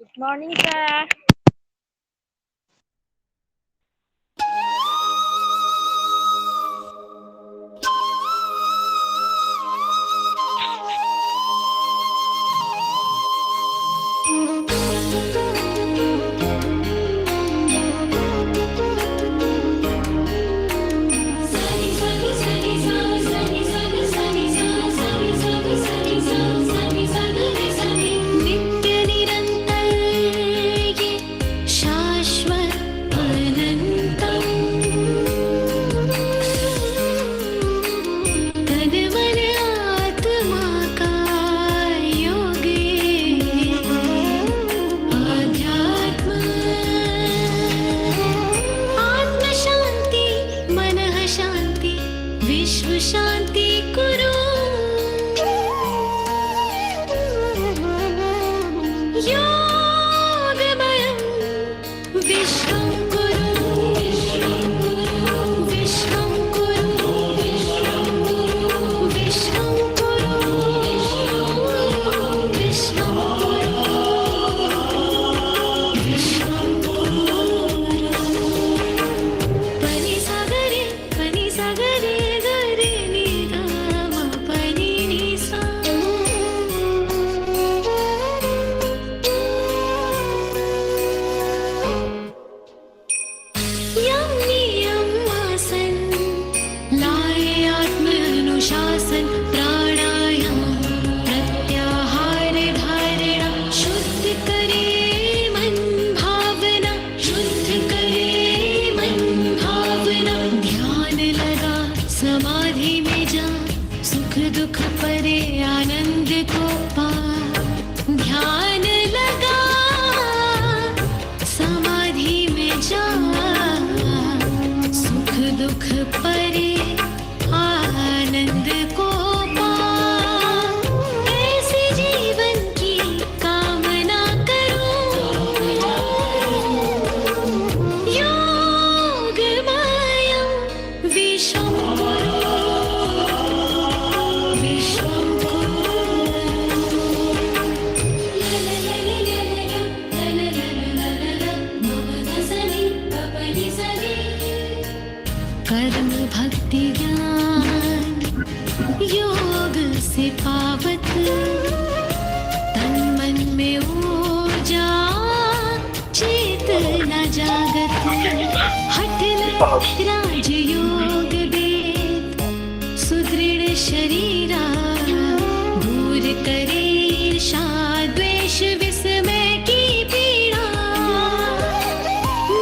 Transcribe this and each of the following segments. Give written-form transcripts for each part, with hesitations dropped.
Good morning, sir. नित्य निरंतर ये शाश्वत अनंतम तन मन आत्मा का योगे आध्यात्म आत्म शांति मनः शांति विश्व शांति कुरु योगमयं विश्वं कुरु विश्वं कुरु विश्वं कुरु विश्वं पनिसागरे पनिसागरे गरे निगम पनि निसा यम नियम आसन लाए आत्म अनुशासन प्राणायाम प्रत्याहार धारणा शुद्ध करे मन भावना शुद्ध करे मन भावना ध्यान लगा समाधि में जा सुख दुख परे आनंद को पा ध्यान लगा समाधि में जा सुख दुख परे आनंद को पा ऐसे जीवन की कामना करो योगमयं विश्वं कर्म भक्ति ज्ञान योग से पावत तन मन में ऊर्जा चेतना जागत हठ राजयोग वेद सुदृढ़ शरीरा दूर करे ईर्षा द्वेष विस्मय की पीड़ा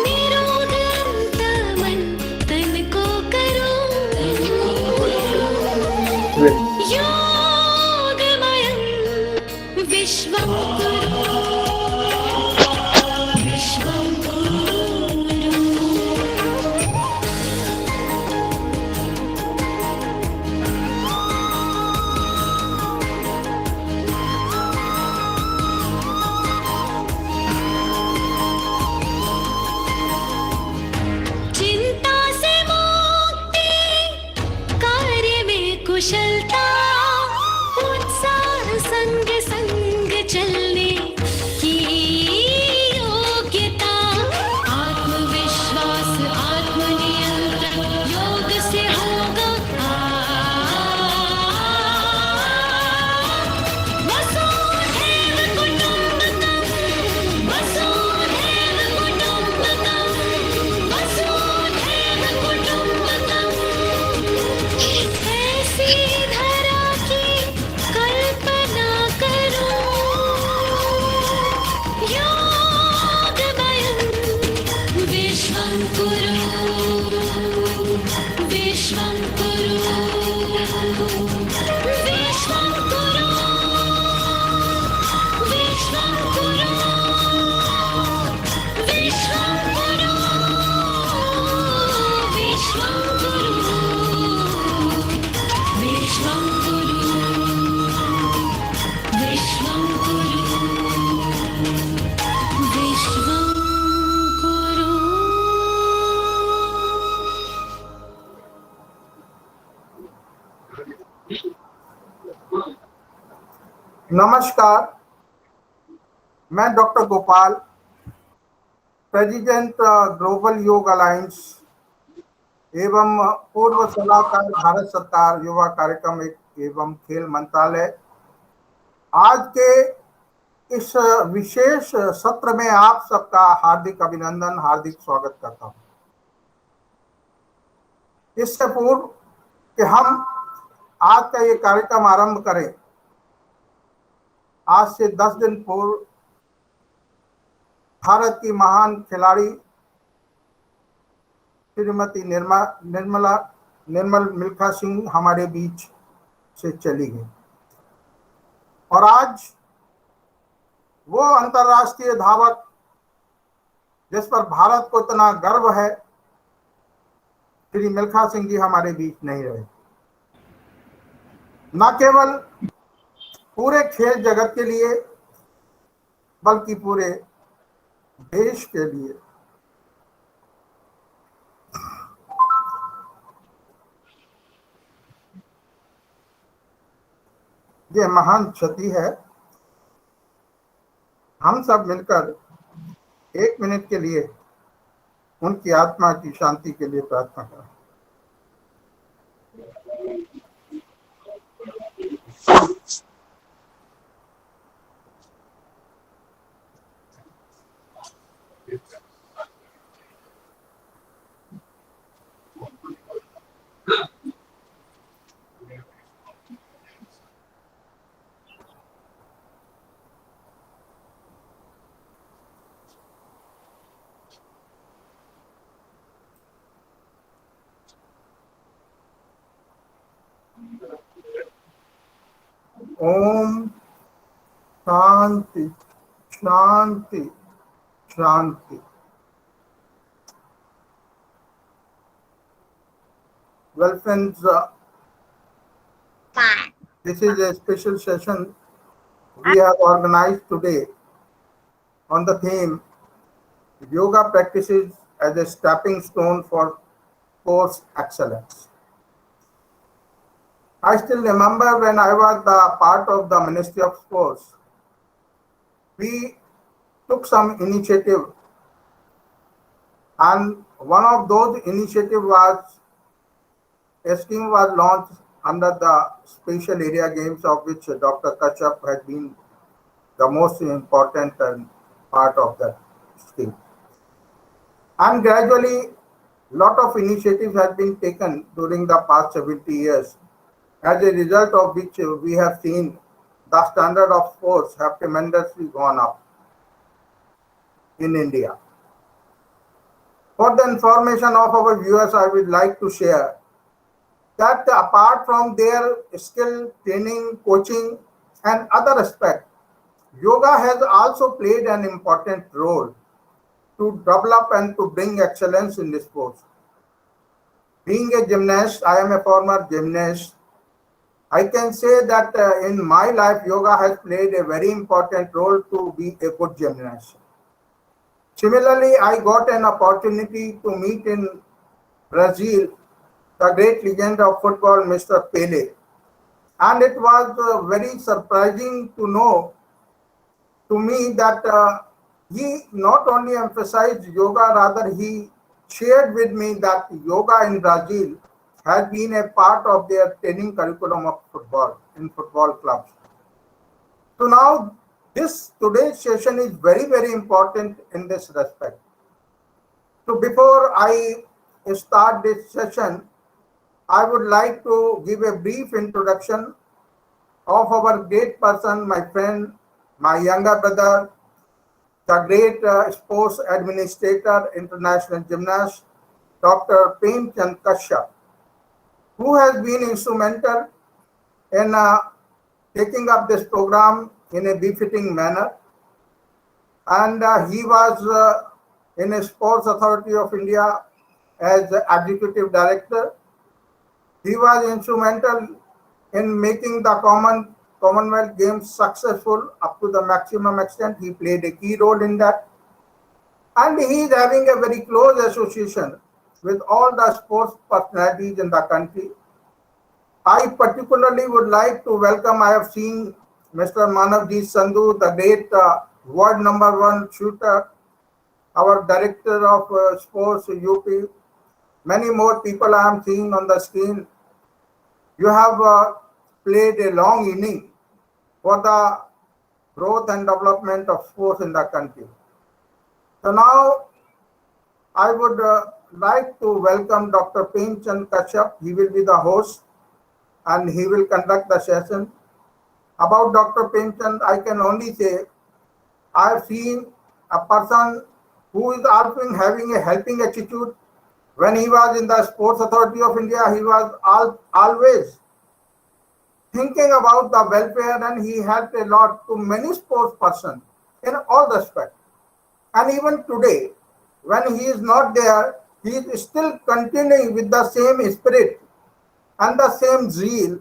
निरोध अंत मन तन को करो योगमयं विश्वं कुरु विश्वं कुरु चिंता से मुक्ति कार्य में कुशलता उत्साह संग संग चलने की योग्यता आत्मविश्वास आत्मनियंत्रण योग से होगा वसुधैव कुटुम्बकम् वसुधैव कुटुम्बकम् वसुधैव कुटुम्बकम् ऐसी धरा की कल्पना करो योगमयं विश्वं कुरु विश्वं कुरु विश्वं कुरु विश्वं कुरु विश्वं कुरु विश्वं कुरु विश्वं कुरु विश्वं कुरु विश्वं कुरु नमस्कार, मैं डॉक्टर गोपाल, प्रेसिडेंट ग्लोबल योग अलायंस एवं पूर्व सलाहकार भारत सरकार युवा कार्यक्रम एवं खेल मंत्रालय, आज के इस विशेष सत्र में आप सबका हार्दिक अभिनंदन, हार्दिक स्वागत करता हूं। इससे पूर्व कि हम आज का ये कार्यक्रम आरंभ करें, आज से 10 दिन पूर्व भारत की महान खिलाड़ी श्रीमती निर्मल मिल्खा सिंह हमारे बीच से चली गई और आज वो अंतर्राष्ट्रीय धावक जिस पर भारत को इतना गर्व है, श्री मिल्खा सिंह जी हमारे बीच नहीं रहे। न केवल पूरे खेल जगत के लिए बल्कि पूरे देश के लिए ये महान क्षति है। हम सब मिलकर 1 मिनट के लिए उनकी आत्मा की शांति के लिए प्रार्थना करें। ओम शांति शांति शांति। Well, friends, this is a special session we have organized today on the theme Yoga practices as a stepping stone for sports excellence. I still remember when I was the part of the Ministry of Sports, we took some initiative, and one of those initiatives was a scheme was launched under the Special Area Games, of which Dr. Kashyap has been the most important part of that scheme. And gradually, lot of initiatives have been taken during the past 70 years, as a result of which we have seen the standard of sports have tremendously gone up in India. For the information of our viewers, I would like to share that apart from their skill, training, coaching, and other aspects, yoga has also played an important role to develop and to bring excellence in the sports. Being a gymnast, I am a former gymnast. I can say that in my life, yoga has played a very important role to be a good gymnast. Similarly, I got an opportunity to meet in Brazil the great legend of football, Mr. Pele. And it was very surprising to know to me that he not only emphasized yoga, rather he shared with me that yoga in Brazil has been a part of their training curriculum of football in football clubs. So now today's session is very, very important in this respect. So before I start this session, I would like to give a brief introduction of our great person, my friend, my younger brother, the great sports administrator, international gymnast, Dr. Prem Chand Kashyap, who has been instrumental in taking up this program in a befitting manner. And he was in a Sports Authority of India as executive director. He was instrumental in making the Commonwealth Games successful up to the maximum extent. He played a key role in that. And he is having a very close association with all the sports personalities in the country. I particularly would like to welcome, I have seen Mr. Manavjit Sandhu, the great world number one shooter, our director of sports UP, many more people I am seeing on the screen. You have played a long inning for the growth and development of sports in the country. So now I would like to welcome Dr. Premchand Kashyap. He will be the host and he will conduct the session. About Dr. Premchand, I can only say I have seen a person who is also having a helping attitude. When he was in the Sports Authority of India, he was always thinking about the welfare, and he helped a lot to many sports persons in all respects. And even today, when he is not there, he is still continuing with the same spirit and the same zeal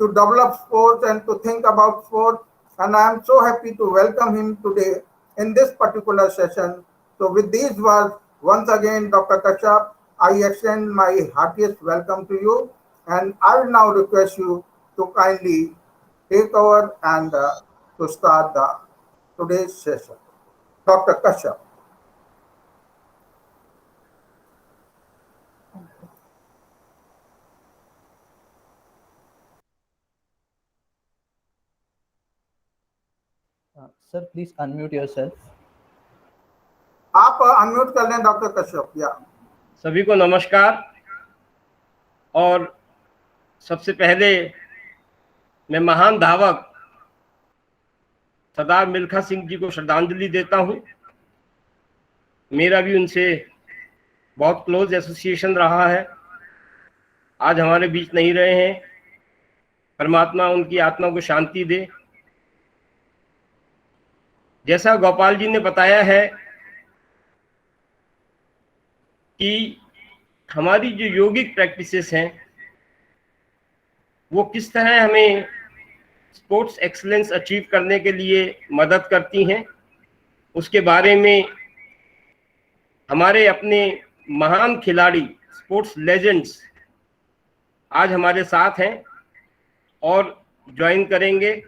to develop sports and to think about sports. And I am so happy to welcome him today in this particular session. So with these words, once again, Dr. Kashyap, I extend my heartiest welcome to you. And I will now request you to kindly take over and to start today's session. Dr. Kashyap. Sir, please unmute yourself. आप unmute कर लें doctor Kashyap. या सभी को नमस्कार। और सबसे पहले मैं महान धावक सरदार मिल्खा सिंह जी को श्रद्धांजलि देता हूं। मेरा भी उनसे बहुत क्लोज एसोसिएशन रहा है। आज हमारे बीच नहीं रहे हैं, परमात्मा उनकी आत्मा को शांति दे। जैसा गोपाल जी ने बताया है कि हमारी जो योगिक प्रैक्टिसेस हैं वो किस तरह हमें स्पोर्ट्स एक्सीलेंस अचीव करने के लिए मदद करती हैं, उसके बारे में हमारे अपने महान खिलाड़ी स्पोर्ट्स लेजेंड्स आज हमारे साथ हैं और ज्वाइन करेंगे।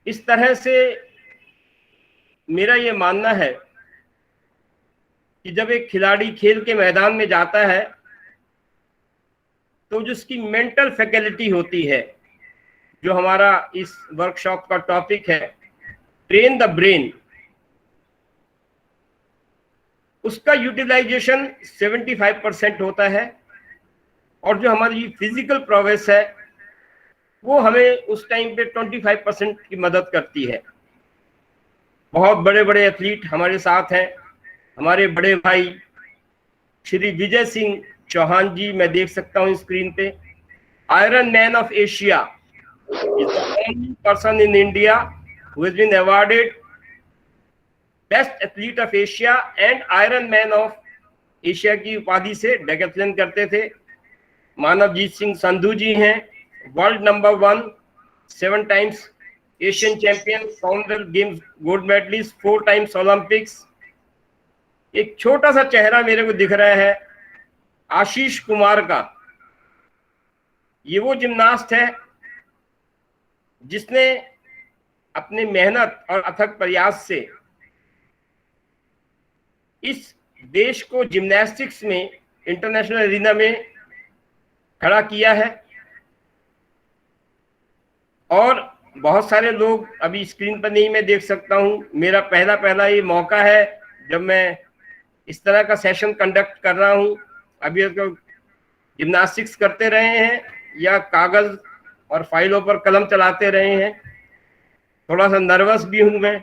इस तरह से मेरा ये मानना है कि जब एक खिलाड़ी खेल के मैदान में जाता है तो जो उसकी मेंटल फैकल्टी होती है, जो हमारा इस वर्कशॉप का टॉपिक है ट्रेन द ब्रेन, उसका यूटिलाइजेशन 75% होता है। और जो हमारी फिजिकल प्रोग्रेस है वो हमें उस टाइम पे 25% की मदद करती है। बहुत बड़े बड़े एथलीट हमारे साथ हैं। हमारे बड़े भाई श्री विजय सिंह चौहान जी, मैं देख सकता हूँ स्क्रीन पे, iron man of Asia, is the only person in India who has been awarded best athlete of Asia and iron man of Asia की उपाधि से डेकैथलॉन करते थे। मानवजीत सिंह संधू जी हैं, world number 1, 7 times Asian champion, Commonwealth games gold medallist, 4 times Olympics. एक छोटा सा चेहरा मेरे को दिख रहा है आशीष कुमार का। ये वो जिम्नास्ट है जिसने अपने मेहनत और अथक प्रयास से इस देश को जिम्नास्टिक्स में इंटरनेशनल एरिना में खड़ा किया है। और बहुत सारे लोग अभी स्क्रीन पर नहीं मैं देख सकता हूं। मेरा पहला ये मौका है जब मैं इस तरह का सेशन कंडक्ट कर रहा हूं। अभी तो जिम्नास्टिक्स करते रहे हैं या कागज और फाइलों पर कलम चलाते रहे हैं। थोड़ा सा नर्वस भी हूं मैं।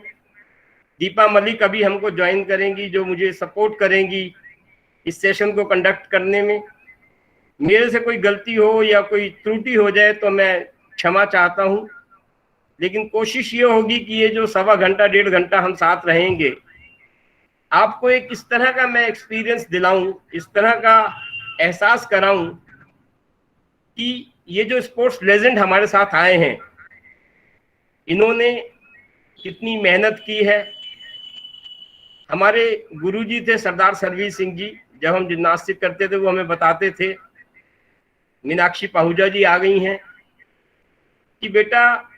दीपा मलिक अभी हमको ज्वाइन करेंगी, जो मुझे सपोर्ट करेंगी इस सेशन को कंडक्ट करने में। मेरे से कोई गलती हो या कोई त्रुटि हो जाए तो मैं क्षमा चाहता हूं, लेकिन कोशिश ये होगी कि ये जो 1.25 घंटा 1.5 घंटा हम साथ रहेंगे, आपको एक इस तरह का मैं एक्सपीरियंस दिलाऊं, इस तरह का एहसास कराऊं कि ये जो स्पोर्ट्स लेजेंड हमारे साथ आए हैं, इन्होंने कितनी मेहनत की है। हमारे गुरुजी थे सरदार सरवीर सिंह जी, जब हम जिम्नास्टिक करते थे वो हमें बताते थे। मीनाक्षी पाहुजा जी आ गई हैं कि बेटा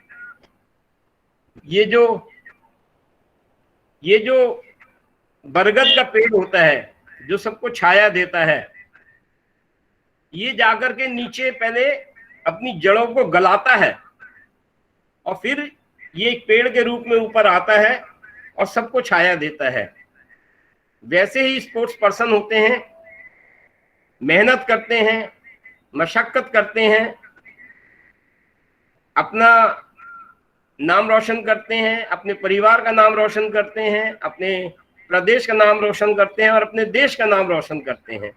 ये जो ये जो बरगद का पेड़ होता है जो सबको छाया देता है, ये जाकर के नीचे पहले अपनी जड़ों को गलाता है और फिर ये एक पेड़ के रूप में ऊपर आता है और सबको छाया देता है। वैसे ही स्पोर्ट्स पर्सन होते हैं, मेहनत करते हैं, मशक्कत करते हैं, अपना नाम रोशन करते हैं, अपने परिवार का नाम रोशन करते हैं, अपने प्रदेश का नाम रोशन करते हैं और अपने देश का नाम रोशन करते हैं।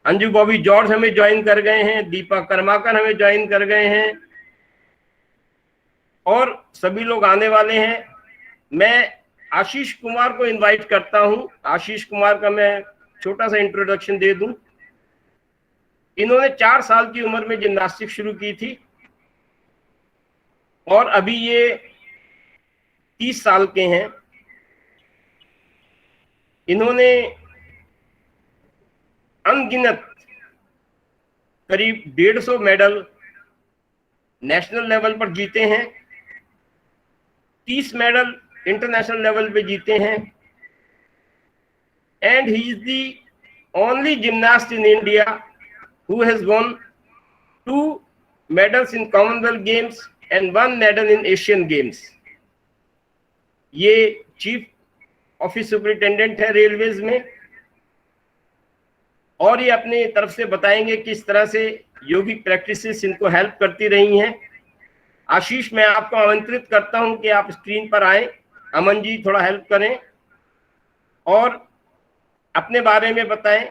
अंजू बॉबी जॉर्ज हमें ज्वाइन कर गए हैं, दीपा कर्माकर हमें ज्वाइन कर गए हैं और सभी लोग आने वाले हैं। मैं आशीष कुमार को इनवाइट करता हूं। आशीष कुमार का मैं छोटा सा इंट्रोडक्शन दे दूं। इन्होंने 4 साल की उम्र में जिम्नास्टिक शुरू की थी और अभी ये 30 साल के हैं। इन्होंने अनगिनत करीब 150 मेडल नेशनल लेवल पर जीते हैं, 30 मेडल इंटरनेशनल लेवल पे जीते हैं and he is the only gymnast in India who has won 2 medals in Commonwealth Games and 1 medal in Asian Games। ये चीफ ऑफिस सुपरिटेंडेंट है रेलवेज में और ये अपने तरफ से बताएंगे किस तरह से योगिक प्रैक्टिसेस इनको हेल्प करती रही हैं। आशीष, मैं आपको आमंत्रित करता हूं कि आप स्क्रीन पर आए। अमन जी थोड़ा हेल्प करें और अपने बारे में बताएं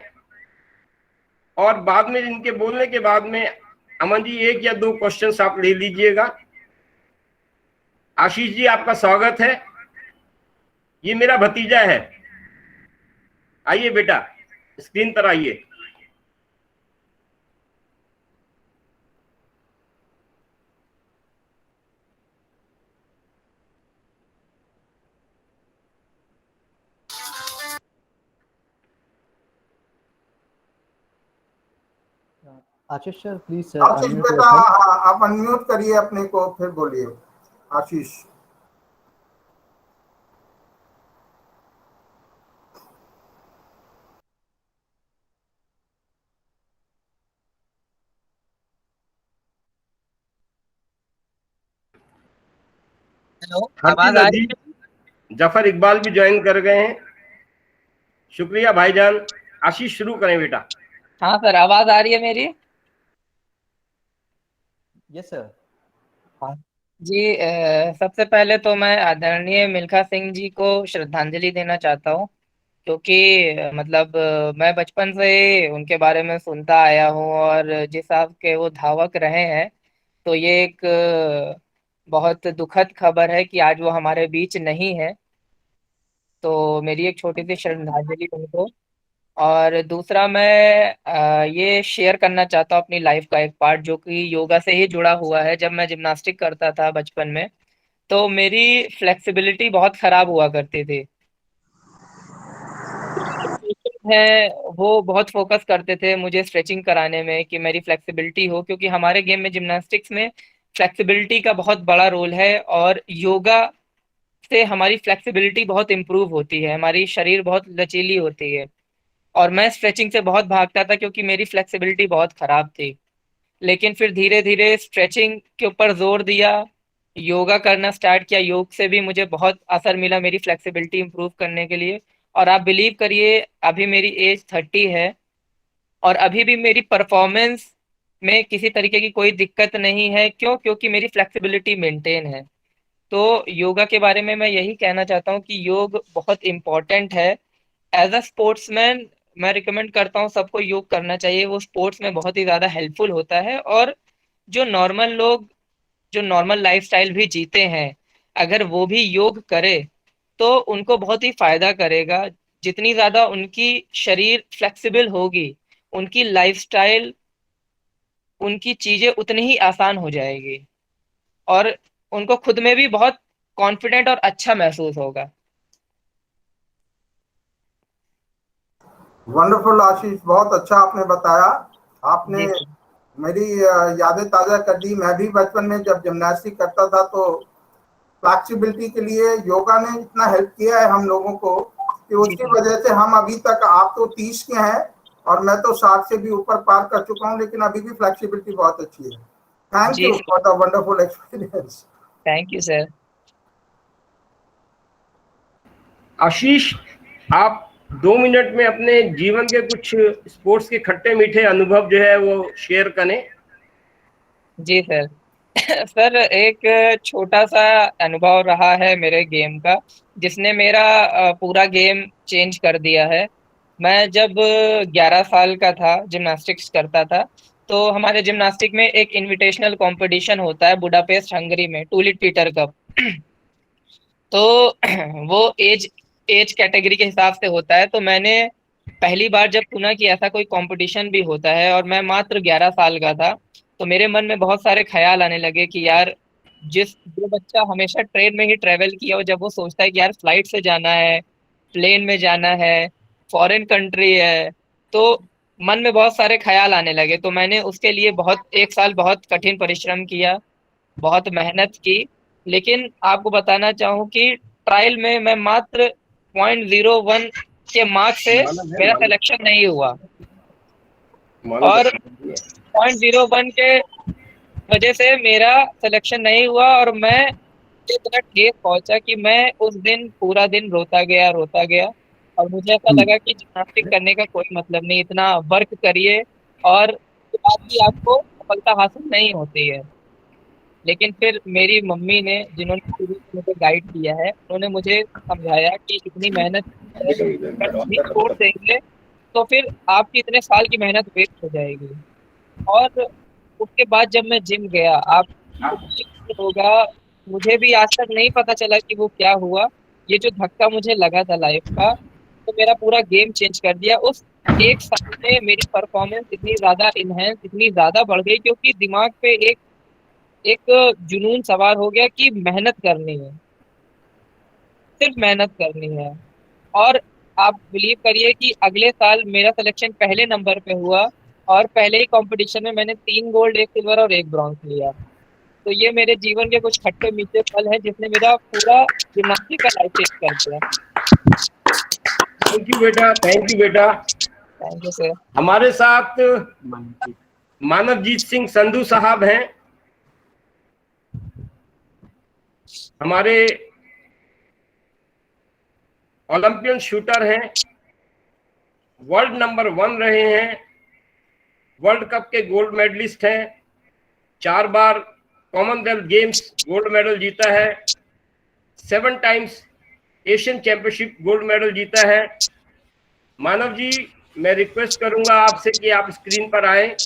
और बाद में इनके बोलने के बाद में अमन जी 1 या 2 क्वेश्चंस आप ले लीजिएगा। आशीष जी, आपका स्वागत है। ये मेरा भतीजा है। आइए बेटा, स्क्रीन पर आइए। Ashish sir, please sir Ashish unmute बेटा, yourself. हाँ, आप अनम्यूट करिए अपने को, फिर बोलिए आशीष। हेलो, हाफिज आवाज आ रही अजीज, है? जफर इकबाल भी ज्वाइन कर गए हैं। शुक्रिया भाईजान। आशीष, शुरू करें बेटा। हाँ सर, आवाज आ रही है मेरी? Yes sir. हाँ जी। सबसे पहले तो मैं आदरणीय मिल्खा सिंह जी को श्रद्धांजलि देना चाहता हूँ, क्योंकि मतलब मैं बचपन से ही उनके बारे में सुनता आया हूँ और जिस हिसाब के वो धावक रहे हैं, तो ये एक बहुत दुखद खबर है कि आज वो हमारे बीच नहीं है। तो मेरी एक छोटी सी श्रद्धांजलि उनको। और दूसरा मैं ये शेयर करना चाहता हूँ अपनी लाइफ का एक पार्ट जो कि योगा से ही जुड़ा हुआ है। जब मैं जिम्नास्टिक करता था बचपन में, तो मेरी फ्लेक्सिबिलिटी बहुत खराब हुआ करती थी। है, वो बहुत फोकस करते थे मुझे स्ट्रेचिंग कराने में कि मेरी फ्लेक्सिबिलिटी हो, क्योंकि हमारे गेम में जिम्नास्टिक्स में फ्लेक्सिबिलिटी का बहुत बड़ा रोल है और योगा से हमारी फ्लेक्सिबिलिटी बहुत इंप्रूव होती है, हमारी शरीर बहुत लचीली होती है। और मैं स्ट्रेचिंग से बहुत भागता था क्योंकि मेरी फ्लेक्सिबिलिटी बहुत खराब थी। लेकिन फिर धीरे धीरे स्ट्रेचिंग के ऊपर जोर दिया, योगा करना स्टार्ट किया। योग से भी मुझे बहुत असर मिला मेरी फ्लेक्सिबिलिटी इंप्रूव करने के लिए। और आप बिलीव करिए, अभी मेरी एज 30 है और अभी भी मेरी परफॉर्मेंस में किसी तरीके की कोई दिक्कत नहीं है। क्यों? क्योंकि मेरी फ्लेक्सिबिलिटी मेंटेन है। तो योगा के बारे में मैं यही कहना चाहता हूँ कि योग बहुत इम्पोर्टेंट है। एज अ स्पोर्ट्समैन मैं रिकमेंड करता हूँ सबको योग करना चाहिए। वो स्पोर्ट्स में बहुत ही ज़्यादा हेल्पफुल होता है। और जो नॉर्मल लोग जो नॉर्मल लाइफस्टाइल भी जीते हैं, अगर वो भी योग करे तो उनको बहुत ही फायदा करेगा। जितनी ज़्यादा उनकी शरीर फ्लेक्सिबल होगी, उनकी लाइफस्टाइल, उनकी चीज़ें उतनी ही आसान हो जाएगी और उनको खुद में भी बहुत कॉन्फिडेंट और अच्छा महसूस होगा। वंडरफुल आशीष, बहुत अच्छा आपने बताया। आपने जी मेरी यादें ताज़ा कर दी। मैं भी बचपन में जब जिम्नास्टिक करता था तो फ्लेक्सिबिलिटी के लिए योगा ने इतना हेल्प किया है हम लोगों को कि उसकी वजह से हम अभी तक, आप तो 30 के हैं और मैं तो 60 से भी ऊपर पार कर चुका हूं, लेकिन अभी भी फ्लेक्सिबिलिटी बहुत अच्छी है। Thank you for the wonderful experience. Thank you sir. Ashish, आप 2 मिनट में अपने जीवन के कुछ स्पोर्ट्स के खट्टे मीठे अनुभव जो है वो शेयर करें। जी सर। सर एक छोटा सा अनुभव रहा है मेरे गेम का, जिसने मेरा पूरा गेम चेंज कर दिया है। मैं जब 11 साल का था, जिम्नास्टिक्स करता था, तो हमारे जिम्नास्टिक में एक इनविटेशनल कंपटीशन होता है बुडापेस्ट हंगरी में, टूलिट पीटर कप। तो वो एज कैटेगरी के हिसाब से होता है। तो मैंने पहली बार जब सुना कि ऐसा कोई कंपटीशन भी होता है और मैं मात्र 11 साल का था, तो मेरे मन में बहुत सारे ख्याल आने लगे कि यार, जो बच्चा हमेशा ट्रेन में ही ट्रेवल किया हो, जब वो सोचता है कि यार फ्लाइट से जाना है, प्लेन में जाना है, फॉरेन कंट्री है, तो मन में बहुत सारे ख्याल आने लगे। तो मैंने उसके लिए एक साल बहुत कठिन परिश्रम किया, बहुत मेहनत की। लेकिन आपको बताना चाहूँ कि ट्रायल में मैं मात्र 0.01 के मार्क्स से मेरा सिलेक्शन नहीं हुआ, और 0.01 के वजह से मेरा सिलेक्शन नहीं हुआ, और मैं इतना ठेस पहुंचा कि मैं उस दिन पूरा दिन रोता गया। और मुझे ऐसा लगा कि जिम्नास्टिक करने का कोई मतलब नहीं, इतना वर्क करिए और उसके बाद भी आपको सफलता हासिल नहीं होती है। लेकिन फिर मेरी मम्मी ने, जिन्होंने शुरू से मुझे गाइड किया है, उन्होंने मुझे समझाया कि इतनी मेहनत नहीं छोड़ देंगे तो फिर आपकी इतने साल की मेहनत वेस्ट हो जाएगी। और उसके बाद जब मैं जिम गया, आप होगा, मुझे भी आज तक नहीं पता चला कि वो क्या हुआ। ये जो धक्का मुझे लगा था लाइफ का, तो मेरा पूरा गेम चेंज कर दिया। उस एक साल में मेरी परफॉर्मेंस इतनी ज्यादा इनहेंस, इतनी ज्यादा बढ़ गई, क्योंकि दिमाग पे एक जुनून सवार हो गया कि मेहनत करनी है, सिर्फ मेहनत करनी है। और आप बिलीव करिए कि अगले साल मेरा सिलेक्शन पहले नंबर पे हुआ, और पहले ही कंपटीशन में मैंने 3 गोल्ड, 1 सिल्वर और 1 ब्रॉन्ज लिया। तो ये मेरे जीवन के कुछ खट्टे मीठे पल हैं, जिसने मेरा पूरा जिम्नास्टिक का लाइफ चेंज कर दिया। थैंक यू बेटा, थैंक यू बेटा। Thank you sir. हमारे साथ मानवजीत सिंह संधू साहब हैं, हमारे ओलंपियन शूटर हैं, वर्ल्ड नंबर 1 रहे हैं, वर्ल्ड कप के गोल्ड मेडलिस्ट हैं, 4 बार कॉमनवेल्थ गेम्स गोल्ड मेडल जीता है, 7 times Asian championship gold medal जीता है। मानव जी, मैं रिक्वेस्ट करूंगा आपसे कि आप स्क्रीन पर आए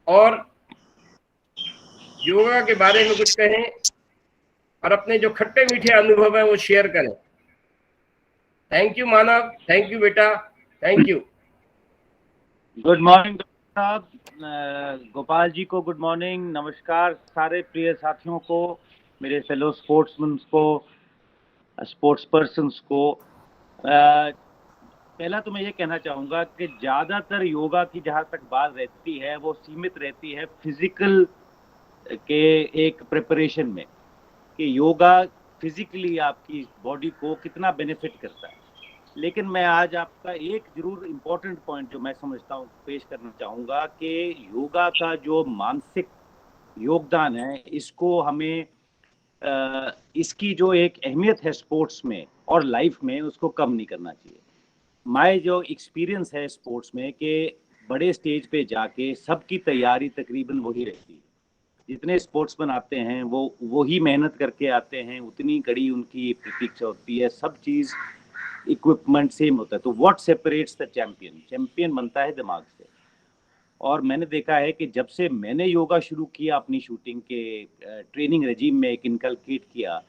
और योगा के बारे में कुछ कहें और अपने जो खट्टे मीठे अनुभव हैं वो शेयर करें। Thank you Manav, thank you बेटा, thank you. Good morning doctor साहब, गोपाल जी को गुड मॉर्निंग, नमस्कार सारे प्रिय साथियों को, मेरे फेलो स्पोर्ट्समैन को, स्पोर्ट्स पर्सन्स को। पहला तो मैं ये कहना चाहूँगा कि ज़्यादातर योगा की जहाँ तक बात रहती है वो सीमित रहती है फिजिकल के एक प्रिपरेशन में, कि योगा फिजिकली आपकी बॉडी को कितना बेनिफिट करता है। लेकिन मैं आज आपका एक जरूर इम्पोर्टेंट पॉइंट जो मैं समझता हूँ पेश करना चाहूँगा कि योगा का जो मानसिक योगदान है, इसको हमें इसकी जो एक अहमियत है स्पोर्ट्स में और लाइफ में, उसको कम नहीं करना चाहिए। माय जो एक्सपीरियंस है स्पोर्ट्स में कि बड़े स्टेज पे जाके सबकी तैयारी तकरीबन वही रहती है, जितने स्पोर्ट्समैन आते हैं वो वही मेहनत करके आते हैं, उतनी कड़ी उनकी प्रतीक्षा होती है, सब चीज़ इक्विपमेंट सेम होता है। तो what separates the champion, champion बनता है दिमाग से। और मैंने देखा है कि जब से मैंने योगा शुरू किया, अपनी शूटिंग के ट्रेनिंग रेजिम में एक इनकलकेट किया,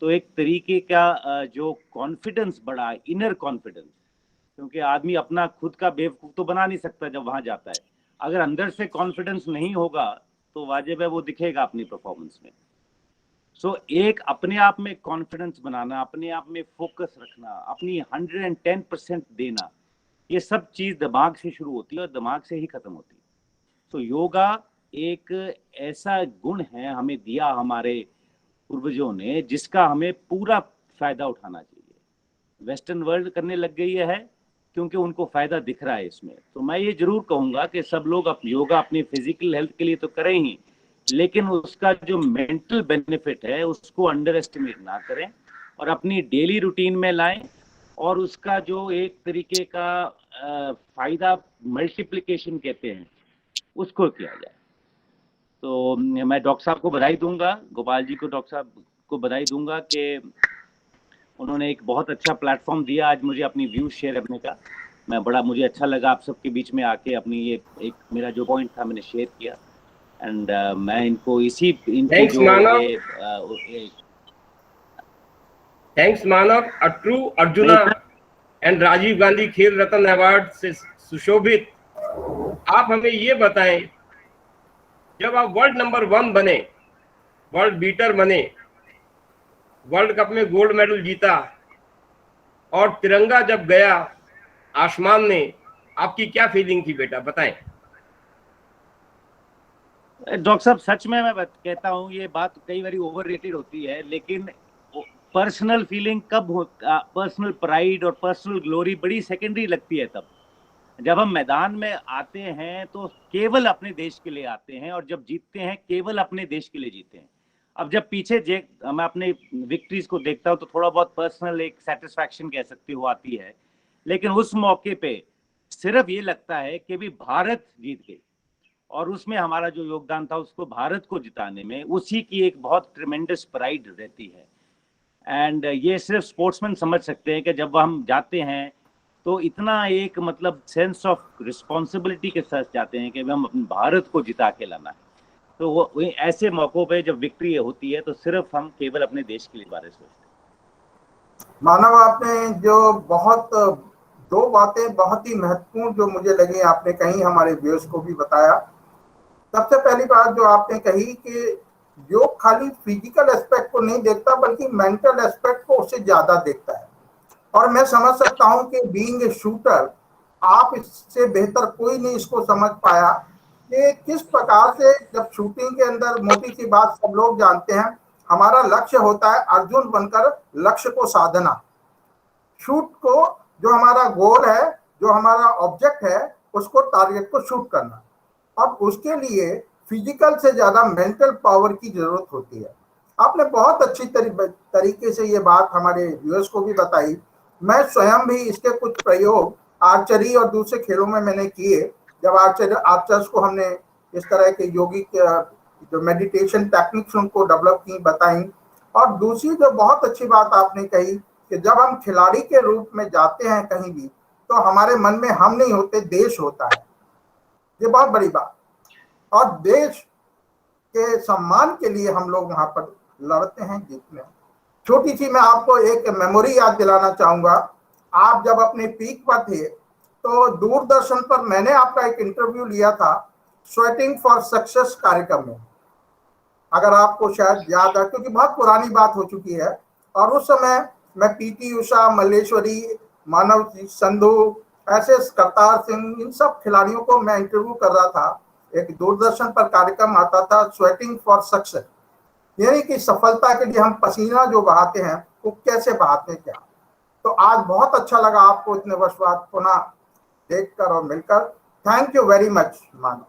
तो एक तरीके का जो कॉन्फिडेंस बढ़ा, इनर कॉन्फिडेंस, क्योंकि आदमी अपना खुद का बेवकूफ़ तो बना नहीं सकता जब वहाँ जाता है। अगर अंदर से कॉन्फिडेंस नहीं होगा तो वाजिब है वो दिखेगा अपनी परफॉर्मेंस में। सो एक अपने आप में कॉन्फिडेंस बनाना, अपने आप में फोकस रखना, अपनी 110% देना, ये सब चीज़ दिमाग से शुरू होती है और दिमाग से ही ख़त्म होती है। सो योगा एक ऐसा गुण है हमें दिया हमारे पूर्वजों ने, जिसका हमें पूरा फायदा उठाना चाहिए। वेस्टर्न वर्ल्ड करने लग गई है क्योंकि उनको फायदा दिख रहा है इसमें। तो मैं ये जरूर कहूंगा कि सब लोग योगा अपनी फिजिकल हेल्थ के लिए तो करें ही, लेकिन उसका जो मेंटल बेनिफिट है उसको अंडर एस्टिमेट ना करें और अपनी डेली रूटीन में लाएं, और उसका जो एक तरीके का फायदा मल्टीप्लिकेशन कहते हैं उसको किया जाए। तो मैं डॉक्टर साहब को बधाई दूंगा, गोपाल जी को, डॉक्टर साहब को बधाई दूंगा कि उन्होंने एक बहुत अच्छा प्लेटफॉर्म दिया आज मुझे अपनी व्यूज शेयर करने का। मुझे अच्छा लगा आप सबके बीच में आके अपनी ये एक मेरा जो पॉइंट था मैंने शेयर किया। एंड मैं इनको इनकी जो thanks Manav, a true Arjuna and Rajiv Gandhi Khel Ratna award से सुशोभित। आप हमें ये बताएं, जब आप वर्ल्ड नंबर 1 बने, वर्ल्ड बीटर बने, वर्ल्ड कप में गोल्ड मेडल जीता और तिरंगा जब गया आसमान में, आपकी क्या फीलिंग थी बेटा, बताएं। डॉक्टर साहब सच में मैं कहता हूँ ये बात कई बार ओवररेटेड होती है, लेकिन पर्सनल फीलिंग कब होता, पर्सनल प्राइड और पर्सनल ग्लोरी बड़ी सेकेंडरी लगती है तब। जब हम मैदान में आते हैं तो केवल अपने देश के लिए आते हैं, और जब जीतते हैं केवल अपने देश के लिए जीते हैं। अब जब पीछे मैं अपने विक्ट्रीज को देखता हूँ तो थोड़ा बहुत पर्सनल एक सेटिस्फैक्शन कह सकते हो आती है, लेकिन उस मौके पे सिर्फ ये लगता है कि भी भारत जीत गई, और उसमें हमारा जो योगदान था उसको भारत को जिताने में, उसी की एक बहुत ट्रिमेंडस प्राइड रहती है। एंड ये सिर्फ स्पोर्ट्समैन समझ सकते हैं कि जब हम जाते हैं तो इतना एक मतलब सेंस ऑफ रिस्पॉन्सिबिलिटी के साथ जाते हैं कि हम अपने भारत को जिता के लाना है। तो वो ऐसे मौकों पे जब विक्ट्री होती है तो सिर्फ हम केवल अपने देश के लिए बारे सोचते हैं। मानव, आपने जो दो बातें बहुत ही महत्वपूर्ण जो मुझे लगी आपने कही, हमारे व्यूअर्स को भी बताया। सबसे पहली बात जो आपने कही कि योग खाली फिजिकल एस्पेक्ट को नहीं देखता बल्कि मेंटल एस्पेक्ट को उससे ज्यादा देखता है। और मैं समझ सकता हूं कि बीइंग ए शूटर आप इससे बेहतर कोई नहीं इसको समझ पाया कि किस प्रकार से जब शूटिंग के अंदर, मोटी सी बात सब लोग जानते हैं, हमारा लक्ष्य होता है अर्जुन बनकर लक्ष्य को साधना। शूट को जो हमारा गोल है, जो हमारा ऑब्जेक्ट है, उसको टारगेट को शूट करना। अब उसके लिए फिजिकल से ज्यादा मेंटल पावर की जरूरत होती है। आपने बहुत अच्छी तरीके से ये बात हमारे व्यूअर्स को भी बताई। मैं स्वयं भी इसके कुछ प्रयोग आर्चरी और दूसरे खेलों में मैंने किए। जब आर्चर्स को हमने इस तरह के योगिक जो मेडिटेशन टेक्निक्स उनको डेवलप की, बताई। और दूसरी जो बहुत अच्छी बात आपने कही कि जब हम खिलाड़ी के रूप में जाते हैं कहीं भी, तो हमारे मन में हम नहीं होते, देश होता है। ये बहुत बड़ी बात। और देश के सम्मान के लिए हम लोग वहां पर लड़ते हैं, जीतते हैं। छोटी सी मैं आपको एक मेमोरी याद दिलाना चाहूंगा। आप जब अपने पीक पर थे तो दूरदर्शन पर मैंने आपका एक इंटरव्यू लिया था स्वेटिंग फॉर सक्सेस कार्यक्रम में, अगर आपको शायद याद है, क्योंकि बहुत पुरानी बात हो चुकी है। और उस समय मैं पीटी उषा, मल्लेश्वरी, मानव संधू, ऐसे करतार सिंह, इन सब खिलाड़ियों को मैं इंटरव्यू कर रहा था। एक दूरदर्शन पर कार्यक्रम आता था स्वेटिंग फॉर सक्सेस, यानी कि सफलता के लिए हम पसीना जो बहाते हैं वो कैसे बहाते हैं, क्या। तो आज बहुत अच्छा लगा आपको इतने वर्ष बाद पुनः देखकर और मिलकर। Thank you very much Manav.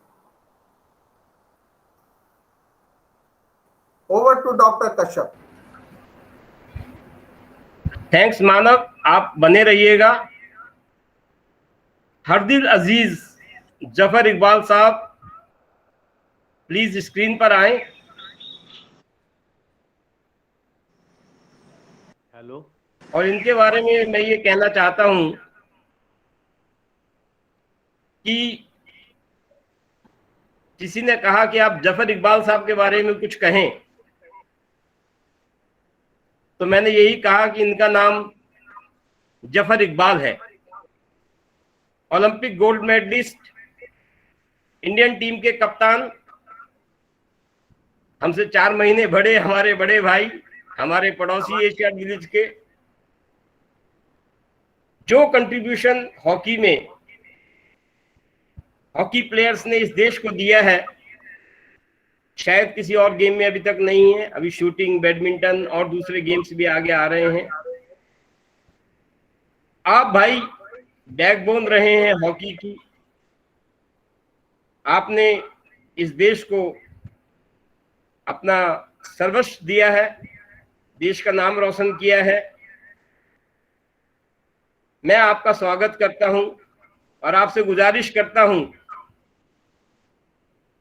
Over to doctor Kashyap. Thanks Manav, आप बने रहिएगा। हरदिल अजीज जफर इकबाल साहब प्लीज स्क्रीन पर आए। हेलो। और इनके बारे में मैं ये कहना चाहता हूं कि किसी ने कहा कि आप जफर इकबाल साहब के बारे में कुछ कहें, तो मैंने यही कहा कि इनका नाम जफर इकबाल है। Olympic gold medalist, Indian team के कप्तान, हमसे 4 महीने बड़े, हमारे बड़े भाई, हमारे पड़ोसी एशिया विलेज के। जो कंट्रीब्यूशन हॉकी में हॉकी प्लेयर्स ने इस देश को दिया है, शायद किसी और गेम में अभी तक नहीं है। अभी शूटिंग, बैडमिंटन और दूसरे गेम्स भी आगे आ रहे हैं। आप भाई बैकबोन रहे हैं हॉकी की। आपने इस देश को अपना सर्वस्व दिया है, देश का नाम रोशन किया है। मैं आपका स्वागत करता हूं और आपसे गुजारिश करता हूं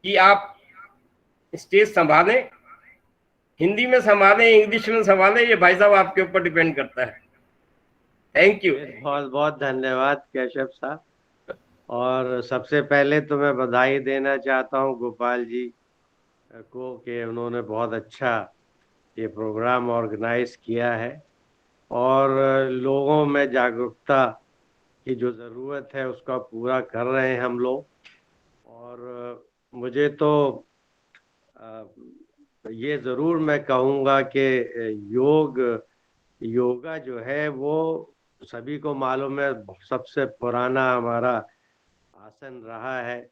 कि आप स्टेज संभालें, हिंदी में संभालें, इंग्लिश में संभालें, ये भाई साहब आपके ऊपर डिपेंड करता है। Thank you. बहुत बहुत धन्यवाद कैशव साहब। और सबसे पहले तो मैं बधाई देना चाहता हूं गोपाल जी को कि उन्होंने बहुत अच्छा ये प्रोग्राम ऑर्गेनाइज किया है और लोगों में जागरूकता की जो ज़रूरत है उसका पूरा कर रहे हैं हम लोग। और मुझे तो ये ज़रूर मैं कहूँगा कि योगा जो है वो सभी को मालूम है सबसे पुराना हमारा आसन रहा है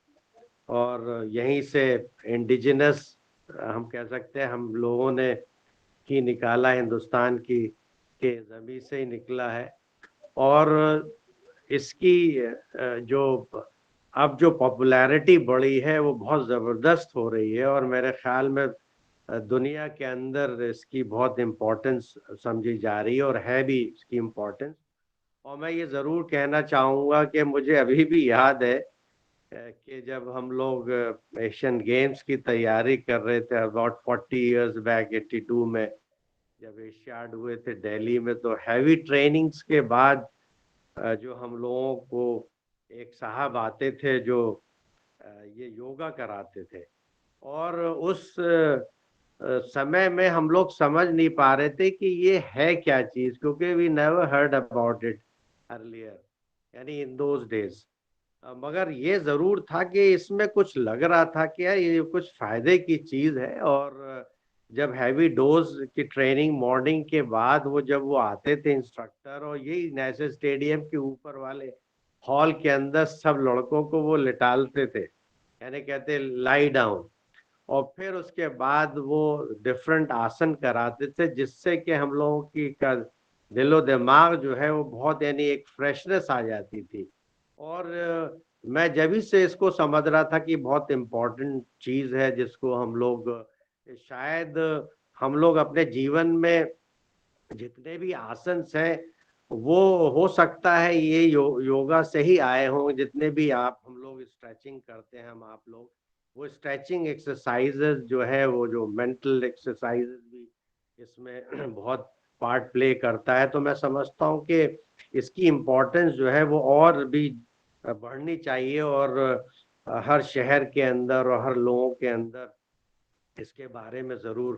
और यहीं से इंडिजिनस हम कह सकते हैं हम लोगों ने ही निकाला, हिंदुस्तान की के ज़मीन से ही निकला है। और इसकी जो अब जो पॉपुलैरिटी बढ़ी है वो बहुत ज़बरदस्त हो रही है और मेरे ख्याल में दुनिया के अंदर इसकी बहुत इम्पोर्टेंस समझी जा रही है और है भी इसकी इम्पोर्टेंस। और मैं ये ज़रूर कहना चाहूँगा कि मुझे अभी भी याद है कि जब हम लोग एशियन गेम्स की तैयारी कर रहे थे अबाउट 40 इयर्स बैक 82 में जब एशियाड हुए थे दिल्ली में, तो हैवी ट्रेनिंग्स के बाद जो हम लोगों को एक साहब आते थे जो ये योगा कराते थे और उस समय में हम लोग समझ नहीं पा रहे थे कि ये है क्या चीज़, क्योंकि we never heard about it earlier यानी इन दोज डेज। मगर ये ज़रूर था कि इसमें कुछ लग रहा था कि यार ये कुछ फ़ायदे की चीज़ है। और जब हैवी डोज की ट्रेनिंग मॉर्निंग के बाद जब वो आते थे इंस्ट्रक्टर और यही नेशनल स्टेडियम के ऊपर वाले हॉल के अंदर सब लड़कों को वो लिटालते थे, यानी कहते लाई डाउन, और फिर उसके बाद वो डिफरेंट आसन कराते थे जिससे कि हम लोगों की दिलो दिमाग जो है वो बहुत यानी एक फ्रेशनेस आ जाती थी। और मैं जब से इसको समझ रहा था कि बहुत इम्पोर्टेंट चीज़ है जिसको हम लोग शायद हम लोग अपने जीवन में जितने भी आसन हैं वो हो सकता है ये योगा से ही आए हों। जितने भी आप हम लोग स्ट्रेचिंग करते हैं आप लोग, वो स्ट्रेचिंग एक्सरसाइजेज जो है वो जो मेंटल एक्सरसाइजेज भी इसमें बहुत पार्ट प्ले करता है। तो मैं समझता हूँ कि इसकी इम्पोर्टेंस जो है वो और भी बढ़नी चाहिए और हर शहर के अंदर और हर लोगों के अंदर इसके बारे में ज़रूर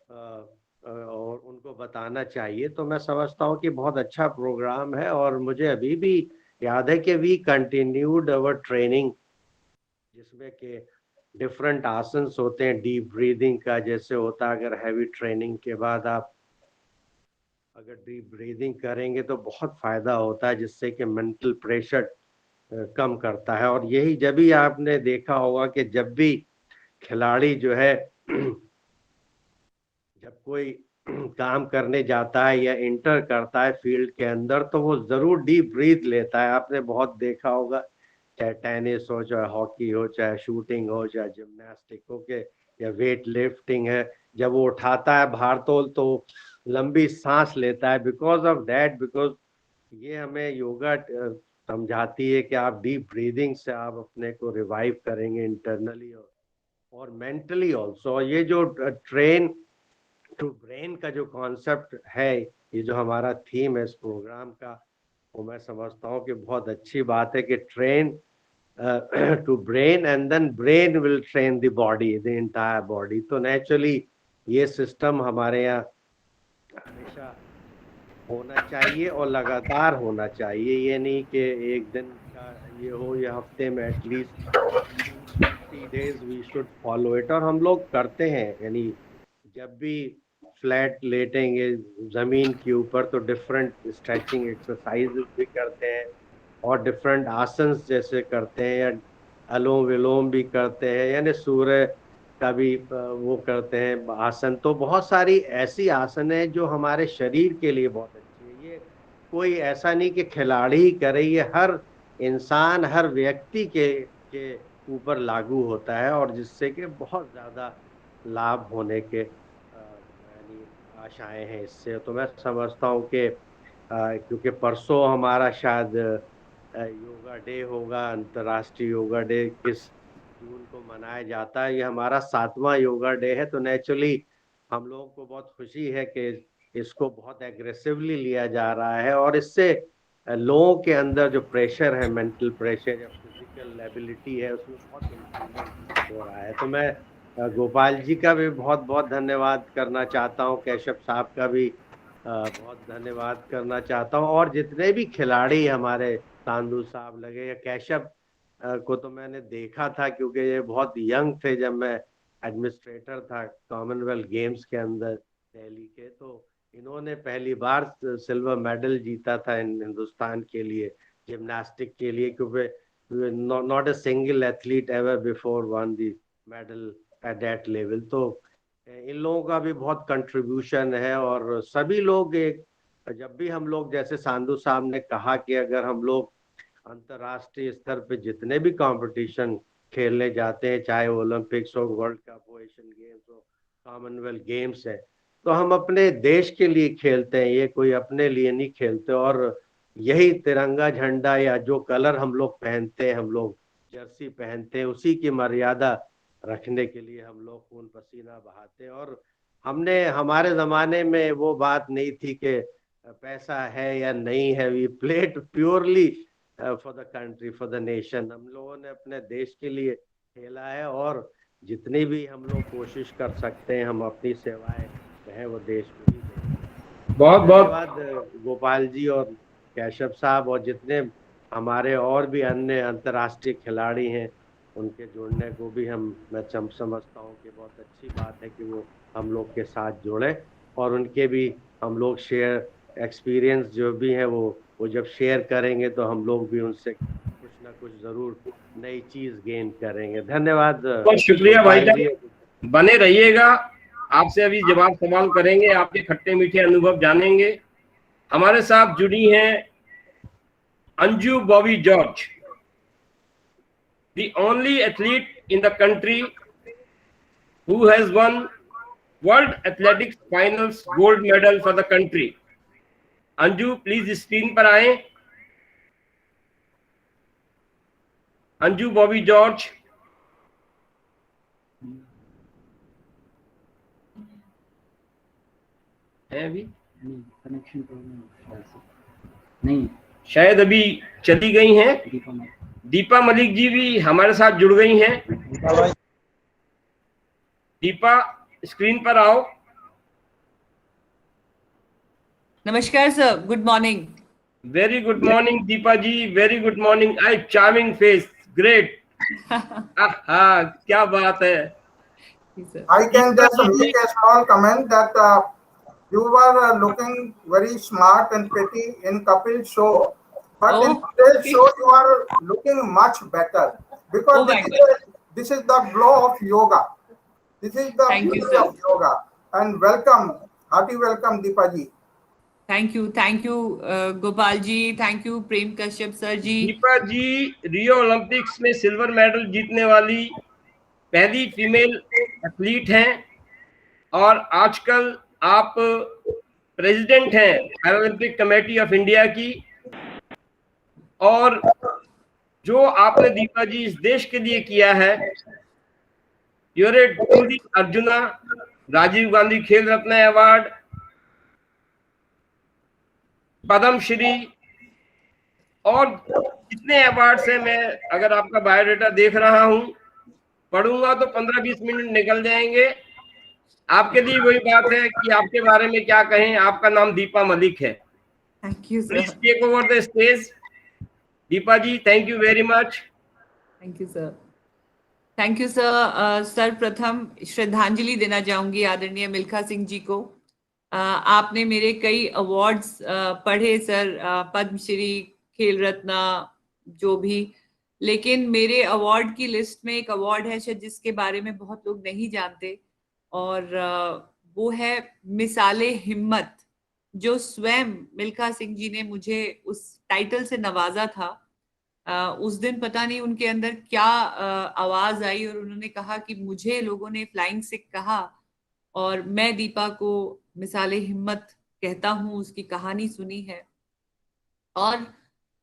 और उनको बताना चाहिए। तो मैं समझता हूँ कि बहुत अच्छा प्रोग्राम है और मुझे अभी भी याद है कि वी कंटिन्यूड अवर ट्रेनिंग जिसमें कि डिफरेंट आसन्स होते हैं डीप ब्रीदिंग का जैसे होता है। अगर हैवी ट्रेनिंग के बाद आप अगर डीप ब्रीदिंग करेंगे तो बहुत फ़ायदा होता है जिससे कि मेंटल प्रेशर कम करता है। और यही जब भी आपने देखा होगा कि जब भी खिलाड़ी जो है जब कोई काम करने जाता है या इंटर करता है फील्ड के अंदर तो वो ज़रूर डीप ब्रीथ लेता है। आपने बहुत देखा होगा, चाहे टेनिस हो, चाहे हॉकी हो, चाहे शूटिंग हो, चाहे जिम्नास्टिक हो के या वेट लिफ्टिंग है, जब वो उठाता है भार तो लंबी सांस लेता है। बिकॉज ऑफ दैट, बिकॉज ये हमें योगा समझाती है कि आप डीप ब्रीदिंग से आप अपने को रिवाइव करेंगे इंटरनली और मेंटली ऑल्सो। ये जो ट्रेन टू ब्रेन का जो कॉन्सेप्ट है, ये जो हमारा थीम है इस प्रोग्राम का, वो मैं समझता हूँ कि बहुत अच्छी बात है कि train to brain and then brain will train the body, the entire body. तो नेचुरली ये सिस्टम हमारे यहाँ हमेशा होना चाहिए और लगातार होना चाहिए। ये नहीं कि एक दिन का ये हो या हफ्ते में, at least 3 days we should follow it. और हम लोग करते हैं, यानी जब भी फ्लैट लेटेंगे ज़मीन के ऊपर तो डिफरेंट स्ट्रेचिंग एक्सरसाइजेज भी करते हैं और डिफरेंट आसन्स जैसे करते हैं या अनुलोम विलोम भी करते हैं, यानी सूर्य का भी वो करते हैं आसन। तो बहुत सारी ऐसी आसन है जो हमारे शरीर के लिए बहुत अच्छी है। ये कोई ऐसा नहीं कि खिलाड़ी ही करे, ये हर इंसान, हर व्यक्ति के ऊपर लागू होता है, और जिससे कि बहुत ज्यादा लाभ होने के यानी आशाएं हैं इससे। तो मैं समझता हूँ कि क्योंकि परसों हमारा शायद योगा डे होगा, अंतर्राष्ट्रीय योगा डे किस जून को मनाया जाता है, ये हमारा 7वां योगा डे है। तो नेचुरली हम लोगों को बहुत खुशी है कि इसको बहुत एग्रेसिवली लिया जा रहा है, और इससे लोगों के अंदर जो प्रेशर है, मेंटल प्रेशर या फिजिकल एबिलिटी है, उसमें बहुत इम्प्रूवमेंट हो रहा है। तो मैं गोपाल जी का भी बहुत बहुत धन्यवाद करना चाहता हूँ, कैशव साहब का भी बहुत धन्यवाद करना चाहता हूँ, और जितने भी खिलाड़ी हमारे, सांधु साहब लगे या कैशव को तो मैंने देखा था, क्योंकि ये बहुत यंग थे जब मैं एडमिनिस्ट्रेटर था कॉमनवेल्थ गेम्स के अंदर दिल्ली के। तो इन्होंने पहली बार सिल्वर मेडल जीता था हिंदुस्तान के लिए जिम्नास्टिक के लिए, क्योंकि not a single athlete ever before one the medal at that level. तो इन लोगों का भी बहुत कंट्रीब्यूशन है, और सभी लोग एक, जब भी हम लोग, जैसे सांधु साहब ने कहा कि अगर हम लोग अंतर्राष्ट्रीय स्तर पे जितने भी कंपटीशन खेलने जाते हैं, चाहे ओलंपिक्स हो, वर्ल्ड कप हो, एशियन गेम्स हो, कॉमनवेल्थ गेम्स है, तो हम अपने देश के लिए खेलते हैं, ये कोई अपने लिए नहीं खेलते। और यही तिरंगा झंडा या जो कलर हम लोग पहनते हैं, हम लोग जर्सी पहनते हैं, उसी की मर्यादा रखने के लिए हम लोग खून पसीना बहाते हैं। और हमने, हमारे जमाने में वो बात नहीं थी कि पैसा है या नहीं है, we played purely for the country, for the nation. हम लोगों ने अपने देश के लिए खेला है, और जितनी भी हम लोग कोशिश कर सकते हैं, हम अपनी सेवाएं है वो देश को ही दें। बहुत बहुत धन्यवाद गोपाल जी और कैशव साहब, और जितने हमारे और भी अन्य अंतर्राष्ट्रीय खिलाड़ी हैं, उनके जुड़ने को भी मैं समझता हूँ कि बहुत अच्छी बात है कि वो हम लोग के साथ जुड़े, और उनके भी हम लोग शेयर एक्सपीरियंस जो भी है वो जब शेयर करेंगे तो हम लोग भी उनसे कुछ ना कुछ जरूर नई चीज गेन करेंगे। धन्यवाद। बहुत शुक्रिया भाई गोपाल जी। साहब, बने रहिएगा, आपसे अभी जवाब सवाल करेंगे, आपके खट्टे मीठे अनुभव जानेंगे। हमारे साथ जुड़ी हैं Anju Bobby George, the only athlete in the country who has won World Athletics Finals gold medal for the country. Anju please screen पर आए। अंजू बॉबी जॉर्ज, है अभी कनेक्शन प्रॉब्लम नहीं, शायद अभी चली गई हैं। दीपा मलिक जी भी हमारे साथ जुड़ गई हैं। दीपा स्क्रीन पर आओ। नमस्कार sir, good morning. Very good morning Deepa ji, very good morning. I charming face, great. हाँ, क्या बात है। I can just make a small comment that you were looking very smart and pretty in Kapil's show, but in today's show you are looking much better, because this is the glow of yoga. This is the beauty of yoga. And welcome, hearty welcome, Deepa ji. Thank you Gopal ji, thank you Prem Kashyap sir ji. Deepa ji Rio Olympics में silver medal जीतने वाली पहली female athlete हैं, और आजकल आप president हैं Paralympic committee of India की। और जो आपने दीपा जी इस देश के लिए किया है, you're a truly Arjuna, Rajiv Gandhi Khel Ratna award, Padma Shri, और कितने अवार्ड्स हैं। मैं अगर आपका बायोडाटा देख रहा हूं, पढ़ूंगा तो 15-20 मिनट निकल जाएंगे। आपके लिए वही बात है कि आपके बारे में क्या कहें। आपका नाम दीपा मलिक है। Thank you sir. Please take over the stage. Deepa ji, thank you very much. Thank you sir. Thank you sir. Sir प्रथम श्रद्धांजलि देना चाहूंगी आदरणीय मिल्खा सिंह जी को। आपने मेरे कई अवार्ड्स पढ़े सर, पद्मश्री, खेल रत्न, जो भी, लेकिन मेरे अवार्ड की लिस्ट में एक अवार्ड है शायद जिसके बारे में बहुत लोग नहीं जानते, और वो है मिसाले हिम्मत, जो स्वयं मिल्खा सिंह जी ने मुझे उस टाइटल से नवाजा था। उस दिन पता नहीं उनके अंदर क्या आवाज आई और उन्होंने कहा कि मुझे लोगों ने फ्लाइंग सिख कहा और मैं दीपा को मिसाले हिम्मत कहता हूँ, उसकी कहानी सुनी है। और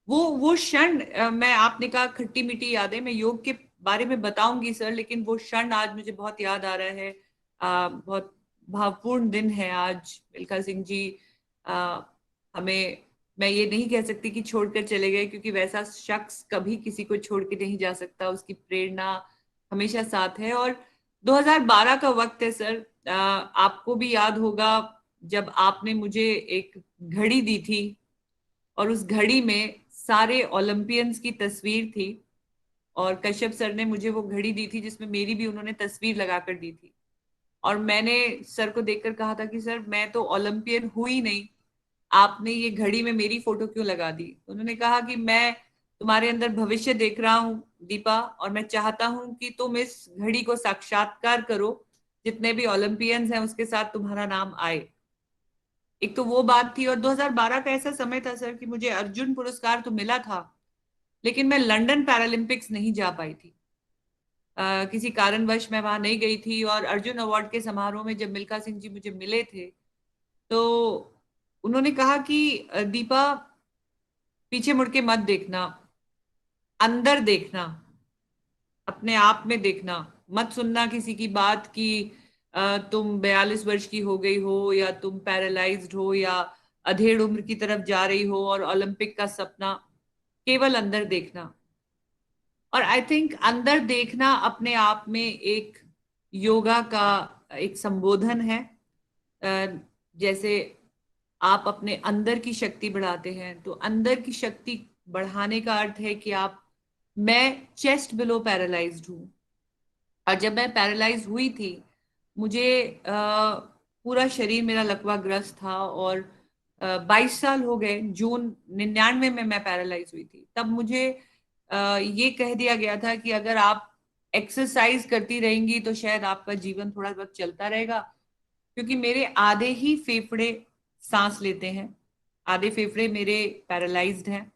वो क्षण, मैं, आपने कहा खट्टी मीठी यादें, मैं योग के बारे में बताऊंगी सर, लेकिन वो क्षण आज मुझे बहुत याद आ रहा है। बहुत भावपूर्ण दिन है आज। मिल्खा सिंह जी हमें, मैं ये नहीं कह सकती कि छोड़कर चले गए, क्योंकि वैसा शख्स कभी किसी को छोड़ के नहीं जा सकता, उसकी प्रेरणा हमेशा साथ है। और 2012 का वक्त है सर, आपको भी याद होगा जब आपने मुझे एक घड़ी दी थी और उस घड़ी में सारे ओलंपियंस की तस्वीर थी, और कश्यप सर ने मुझे वो घड़ी दी थी जिसमें मेरी भी उन्होंने तस्वीर लगाकर दी थी। और मैंने सर को देखकर कहा था कि सर मैं तो ओलंपियन हुई नहीं, आपने ये घड़ी में मेरी फोटो क्यों लगा दी? उन्होंने कहा कि मैं तुम्हारे अंदर भविष्य देख रहा हूँ दीपा, और मैं चाहता हूँ कि तुम इस घड़ी को साक्षात्कार करो, जितने भी ओलंपियंस हैं उसके साथ तुम्हारा नाम आए। एक तो वो बात थी, और 2012 का ऐसा समय था सर कि मुझे अर्जुन पुरस्कार तो मिला था, लेकिन मैं लंदन पैरालंपिक्स नहीं जा पाई थी। किसी कारणवश मैं वहां नहीं गई थी, और अर्जुन अवार्ड के समारोह में जब मिल्खा सिंह जी मुझे मिले थे तो उन्होंने कहा कि दीपा, पीछे मुड़ के मत देखना, अंदर देखना, अपने आप में देखना, मत सुनना किसी की बात कि तुम 42 वर्ष की हो गई हो, या तुम पैरालाइज्ड हो, या अधेड़ उम्र की तरफ जा रही हो और ओलंपिक का सपना। केवल अंदर देखना। और आई थिंक अंदर देखना अपने आप में एक योगा का एक संबोधन है। जैसे आप अपने अंदर की शक्ति बढ़ाते हैं, तो अंदर की शक्ति बढ़ाने का अर्थ है कि आप, मैं चेस्ट बिलो पैरालाइज्ड हूं, और जब मैं पैरालाइज हुई थी मुझे पूरा शरीर मेरा लकवाग्रस्त था, और 22 साल हो गए, जून 99 में मैं पैरालाइज हुई थी। तब मुझे ये कह दिया गया था कि अगर आप एक्सरसाइज करती रहेंगी तो शायद आपका जीवन थोड़ा बहुत चलता रहेगा, क्योंकि मेरे आधे ही फेफड़े सांस लेते हैं, आधे फेफड़े मेरे पैरालाइज्ड हैं,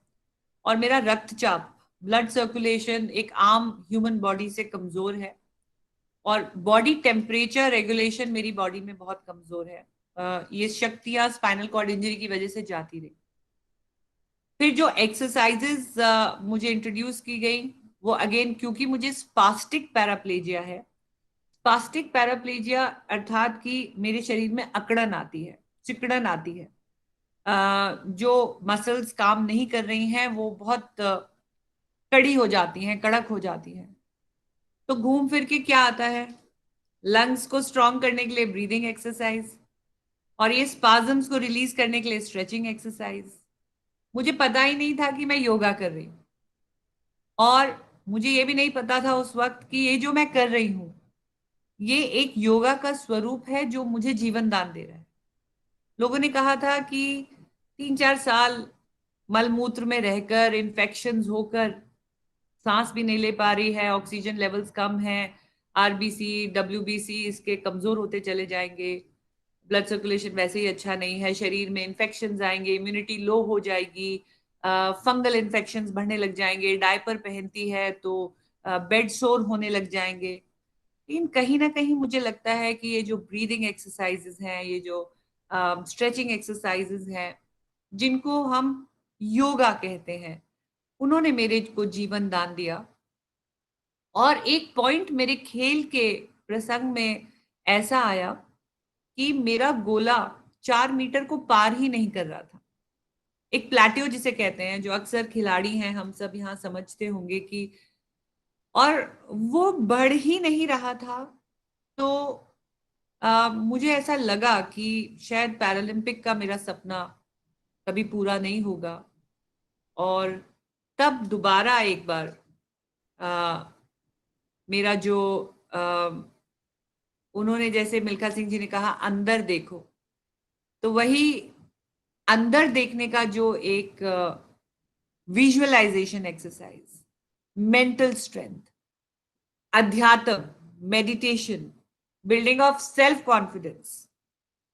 और मेरा रक्तचाप, ब्लड सर्कुलेशन एक आम ह्यूमन बॉडी से कमजोर है, और बॉडी टेम्परेचर रेगुलेशन मेरी बॉडी में बहुत कमजोर है। ये शक्तियां स्पाइनल कॉर्ड इंजरी की वजह से जाती रही। फिर जो एक्सरसाइजेस मुझे इंट्रोड्यूस की गई, वो अगेन, क्योंकि मुझे स्पास्टिक पैराप्लेजिया है, स्पास्टिक पैराप्लेजिया अर्थात कि मेरे शरीर में अकड़न आती है, सिकुड़न आती है, जो मसल्स काम नहीं कर रही हैं वो बहुत कड़ी हो जाती हैं, कड़क हो जाती हैं। तो घूम फिर के क्या आता है, लंग्स को स्ट्रॉन्ग करने के लिए ब्रीदिंग एक्सरसाइज, और ये स्पाजम्स को रिलीज करने के लिए स्ट्रेचिंग एक्सरसाइज। मुझे पता ही नहीं था कि मैं योगा कर रही हूँ, और मुझे ये भी नहीं पता था उस वक्त कि ये जो मैं कर रही हूँ ये एक योगा का स्वरूप है जो मुझे जीवन दान दे रहा है। लोगों ने कहा था कि 3-4 साल मलमूत्र में रहकर, इन्फेक्शंस होकर, सांस भी नहीं ले पा रही है, ऑक्सीजन लेवल्स कम है, आरबीसी डब्ल्यूबीसी इसके कमजोर होते चले जाएंगे, ब्लड सर्कुलेशन वैसे ही अच्छा नहीं है, शरीर में इन्फेक्शंस आएंगे, इम्यूनिटी लो हो जाएगी, फंगल इन्फेक्शंस बढ़ने लग जाएंगे, डायपर पहनती है तो बेड सोर होने लग जाएंगे। लेकिन कहीं ना कहीं मुझे लगता है कि ये जो ब्रीदिंग एक्सरसाइजेस हैं, ये जो स्ट्रेचिंग एक्सरसाइजेस हैं, जिनको हम योगा कहते हैं, उन्होंने मेरे को जीवन दान दिया। और एक पॉइंट मेरे खेल के प्रसंग में ऐसा आया कि मेरा गोला 4 मीटर को पार ही नहीं कर रहा था। एक प्लेट्यू जिसे कहते हैं, जो अक्सर खिलाड़ी हैं हम सब यहाँ समझते होंगे कि, और वो बढ़ ही नहीं रहा था। तो मुझे ऐसा लगा कि शायद पैरालंपिक का मेरा सपना कभी पूरा नहीं होगा। और तब दोबारा एक बार मेरा जो उन्होंने, जैसे मिल्खा सिंह जी ने कहा अंदर देखो, तो वही अंदर देखने का जो एक विजुअलाइजेशन एक्सरसाइज, मेंटल स्ट्रेंथ, अध्यात्म, meditation, building of self confidence.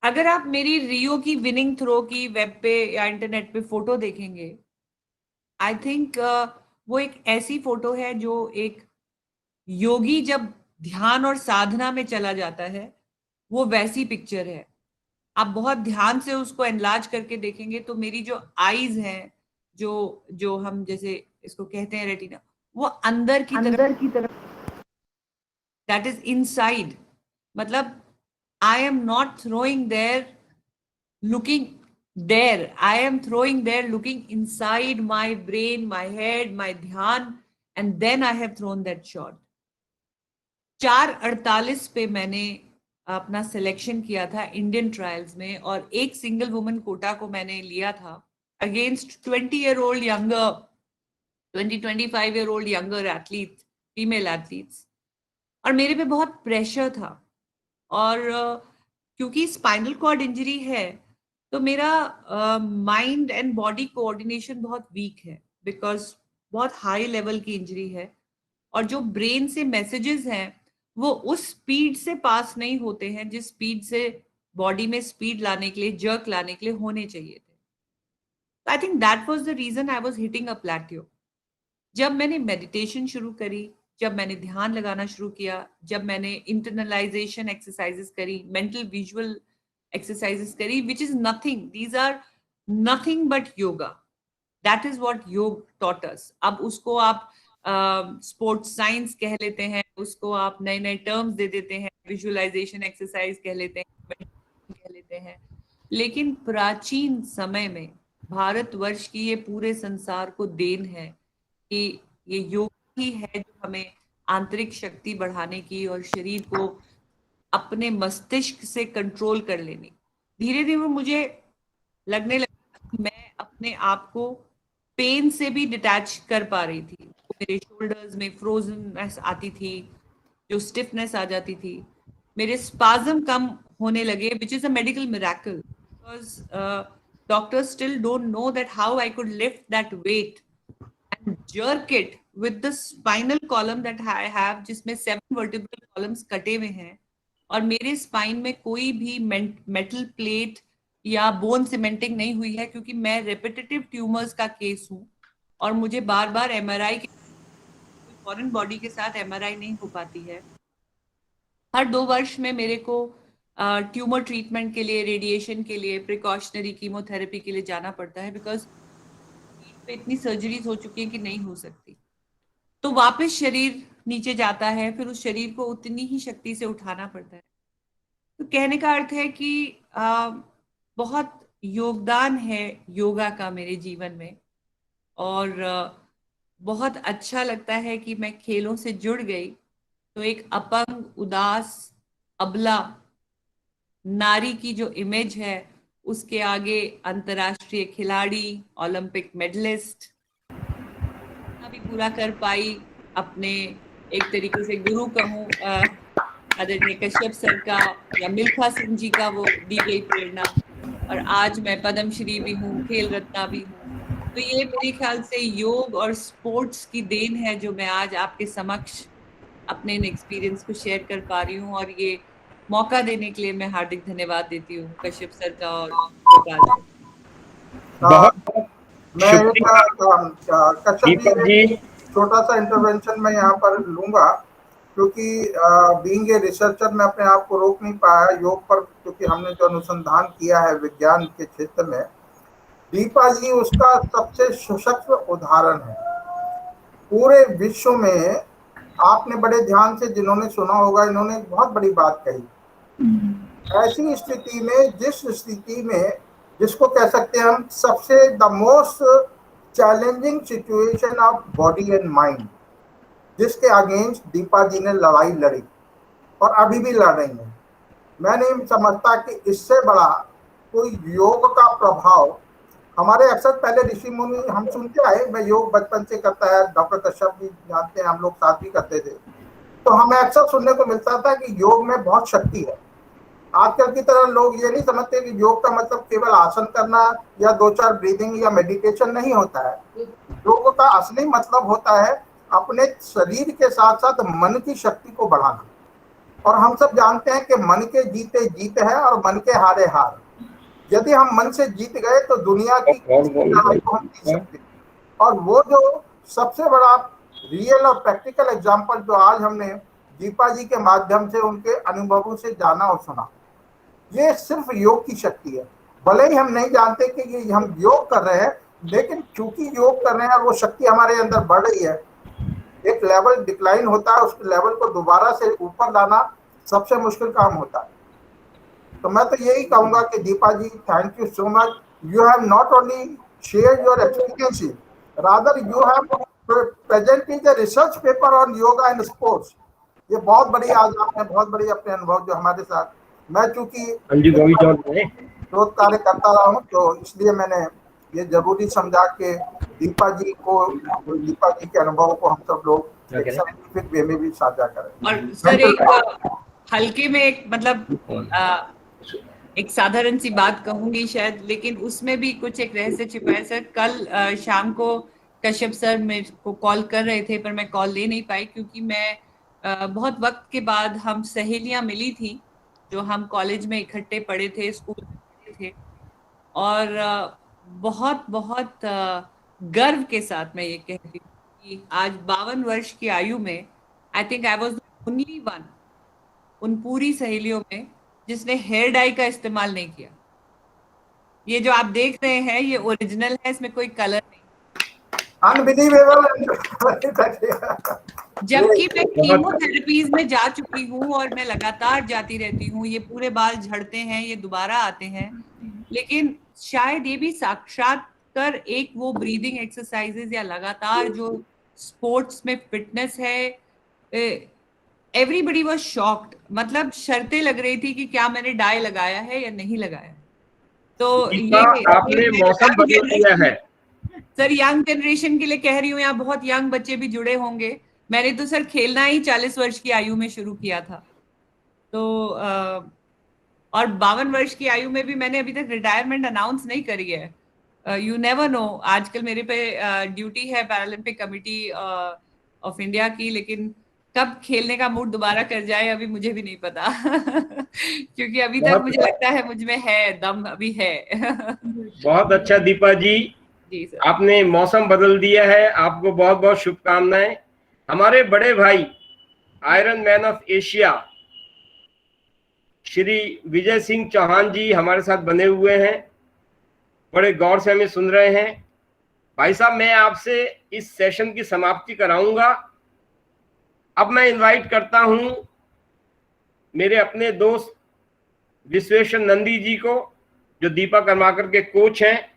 अगर आप मेरी रियो की विनिंग थ्रो की वेब पे या इंटरनेट पे फोटो देखेंगे, आई थिंक वो एक ऐसी फोटो है जो एक योगी जब ध्यान और साधना में चला जाता है, वो वैसी पिक्चर है। आप बहुत ध्यान से उसको एनलार्ज करके देखेंगे तो मेरी जो आईज हैं, जो जो हम जैसे इसको कहते हैं रेटिना, वो अंदर की तरफ, दैट इज इनसाइड। मतलब I am not throwing there looking there, I am throwing there looking inside my brain, my head, my dhyan, and then I have thrown that shot. 4:48 पे मैंने अपना सिलेक्शन किया था इंडियन ट्रायल्स में, और एक single woman Kota को मैंने लिया था against 20-year-old younger, 25-year-old younger athlete, female athletes, और मेरे पे बहुत प्रेशर था। और क्योंकि स्पाइनल कॉर्ड इंजरी है तो मेरा माइंड एंड बॉडी कोऑर्डिनेशन बहुत वीक है, बिकॉज बहुत हाई लेवल की इंजरी है, और जो ब्रेन से मैसेजेस हैं वो उस स्पीड से पास नहीं होते हैं जिस स्पीड से बॉडी में स्पीड लाने के लिए, जर्क लाने के लिए होने चाहिए थे। I think that was the reason I was hitting a plateau. जब मैंने मेडिटेशन शुरू करी, जब मैंने ध्यान लगाना शुरू किया, जब मैंने इंटरनलाइजेशन एक्सरसाइजेस करी, मेंटल विजुअल exercises करी, which is nothing, these are nothing but yoga, that is what योग taught us। अब उसको आप स्पोर्ट्स साइंस कह लेते हैं, उसको आप नए नए टर्म्स दे देते हैं, विजुअलाइजेशन एक्सरसाइज कह लेते हैं, कह लेते हैं, लेकिन प्राचीन समय में भारतवर्ष की ये पूरे संसार को देन है कि ये योग ही है जो हमें आंतरिक शक्ति बढ़ाने की और शरीर को अपने मस्तिष्क से कंट्रोल कर लेनी। धीरे धीरे मुझे लगने लगा कि मैं अपने आप को पेन से भी डिटैच कर पा रही थी। मेरे शोल्डर्स में फ्रोजननेस आती थी, जो स्टिफनेस आ जाती थी, मेरे स्पाज्म कम होने लगे, which is a medical miracle, because doctors still don't know that how I could lift that weight and jerk it with the spinal column that I have, जिसमें 7 वर्टिब्रल कॉलम्स कटे हुए हैं, और मेरे स्पाइन में कोई भी मेटल प्लेट या बोन सीमेंटिंग नहीं हुई है, क्योंकि मैं रेपिटेटिव ट्यूमर्स का केस हूँ और मुझे बार बार एमआरआई के, फॉरेन बॉडी के साथ एमआरआई नहीं हो पाती है। हर 2 वर्ष में मेरे को ट्यूमर ट्रीटमेंट के लिए, रेडिएशन के लिए, प्रिकॉशनरी कीमोथेरेपी के लिए जाना पड़ता है, बिकॉज इतनी सर्जरीज हो चुकी है कि नहीं हो सकती। तो वापस शरीर नीचे जाता है, फिर उस शरीर को उतनी ही शक्ति से उठाना पड़ता है। तो कहने का अर्थ है कि बहुत योगदान है योगा का मेरे जीवन में, और बहुत अच्छा लगता है कि मैं खेलों से जुड़ गई तो एक अपंग, उदास, अबला नारी की जो इमेज है उसके आगे अंतर्राष्ट्रीय खिलाड़ी, ओलंपिक मेडलिस्ट भी पूरा कर पाई, अपने एक तरीके से गुरु कहूँ आदरणीय कश्यप सर का या मिल्खा सिंह जी का वो दी गई प्रेरणा, और आज मैं पद्मश्री भी हूँ, खेल रत्ना भी हूँ। तो ये मेरे ख्याल से योग और स्पोर्ट्स की देन है जो मैं आज आपके समक्ष अपने इन एक्सपीरियंस को शेयर कर पा रही हूँ, और ये मौका देने के लिए मैं हार्दिक धन्यवाद देती हूँ कश्यप सर का और गोपाल बहुत मैं कश्यप जी छोटा सा इंटरवेंशन मैं यहाँ पर लूंगा, क्योंकि बीइंग ए रिसर्चर मैं अपने आप को रोक नहीं पाया योग पर, क्योंकि हमने जो अनुसंधान किया है विज्ञान के क्षेत्र में, दीपा जी उसका सबसे सशक्त उदाहरण है पूरे विश्व में। आपने बड़े ध्यान से, जिन्होंने सुना होगा, इन्होंने एक बहुत बड़ी बात कही। ऐसी स्थिति में, जिस स्थिति में जिसको कह सकते हैं हम सबसे the most challenging situation of body and mind, जिसके अगेंस्ट दीपा जी ने लड़ाई लड़ी और अभी भी लड़ रही है। मैं नहीं समझता कि इससे बड़ा कोई योग का प्रभाव हमारे, अक्सर पहले ऋषि मुनि हम सुनते आए, मैं योग बचपन से करता है, डॉक्टर कश्यप भी जानते हैं, हम लोग साथ भी करते थे, तो हमें अक्सर सुनने को मिलता था कि योग में बहुत शक्ति है। आजकल की तरह लोग ये नहीं समझते कि योग का मतलब केवल आसन करना या 2-4 ब्रीदिंग या मेडिटेशन नहीं होता है। योग का असली मतलब होता है अपने शरीर के साथ साथ मन की शक्ति को बढ़ाना। और हम सब जानते हैं कि मन के जीते जीत है और मन के हारे हार। यदि हम मन से जीत गए तो दुनिया की किसी भी लड़ाई को हम जीत सकते हैं। और वो जो सबसे बड़ा रियल और प्रैक्टिकल एग्जाम्पल जो आज हमने दीपा जी के माध्यम से उनके अनुभवों से जाना और सुना, ये सिर्फ योग की शक्ति है। भले ही हम नहीं जानते कि ये हम योग कर रहे हैं, लेकिन चूंकि योग कर रहे हैं और वो शक्ति हमारे अंदर बढ़ रही है, एक लेवल डिक्लाइन होता है, उस लेवल को दोबारा से ऊपर लाना सबसे मुश्किल काम होता है। तो मैं तो यही कहूंगा कि Deepa ji, thank you so much. You have not only share your experiences, rather you have presented the research paper on yoga and sports. ये बहुत बड़ी आज आपने बहुत बड़ी अपने अनुभव जो हमारे साथ, मैं चूंकि शोध कार्य करता रहा हूँ तो इसलिए मैंने ये जरूरी समझा कि दीपा जी के अनुभव को हम सब लोग एक साइंटिफिक वे में भी साझा करें। और सर एक हल्के में एक मतलब एक साधारण सी बात कहूंगी शायद, लेकिन उसमें भी कुछ एक रहस्य छिपा है सर। कल शाम को कश्यप सर मेरे को कॉल कर रहे थे पर मैं कॉल ले नहीं पाई, क्योंकि मैं बहुत वक्त के बाद हम सहेलियां मिली थी जो हम कॉलेज में इकट्ठे पढ़े थे, स्कूल में पढ़े थे, और बहुत बहुत गर्व के साथ मैं ये कहती हूँ कि आज 52 वर्ष की आयु में I think I was the only one उन पूरी सहेलियों में जिसने हेयर डाई का इस्तेमाल नहीं किया। ये जो आप देख रहे हैं ये ओरिजिनल है, इसमें कोई कलर नहीं। अनबिलीवेबल। जबकि मैं कीमोथेरेपीज में जा चुकी हूँ और मैं लगातार जाती रहती हूँ, ये पूरे बाल झड़ते हैं, ये दोबारा आते हैं, लेकिन शायद ये भी साक्षात कर एक वो ब्रीदिंग एक्सरसाइजेज या लगातार जो स्पोर्ट्स में फिटनेस है, एवरीबडी वाज शॉक्ड। मतलब शर्तें लग रही थी कि क्या मैंने डाई लगाया है या नहीं लगाया। तो ये आपने मौसम बदल दिया है सर, यंग जनरेशन के लिए कह रही हूँ, यहाँ बहुत यंग बच्चे भी जुड़े होंगे। मैंने तो सर खेलना ही 40 वर्ष की आयु में शुरू किया था, तो और 52 वर्ष की आयु में भी मैंने अभी तक रिटायरमेंट अनाउंस नहीं करी है। यू नेवर नो, आजकल मेरे पे ड्यूटी है पैरालंपिक कमेटी ऑफ इंडिया की, लेकिन कब खेलने का मूड दोबारा कर जाए अभी मुझे भी नहीं पता क्योंकि अभी तक मुझे लगता है मुझ में है दम, अभी है बहुत अच्छा दीपा जी, सर। आपने मौसम बदल दिया है, आपको बहुत बहुत शुभकामनाएं। हमारे बड़े भाई iron man of Asia Shri Vijay Singh Chauhan ji हमारे साथ बने हुए हैं, बड़े गौर से हमें सुन रहे हैं। भाई साहब, मैं आपसे इस सेशन की समाप्ति कराऊंगा। अब मैं इनवाइट करता हूं मेरे अपने दोस्त विश्वेश्वर नंदी जी को, जो दीपा कर्माकर के कोच हैं,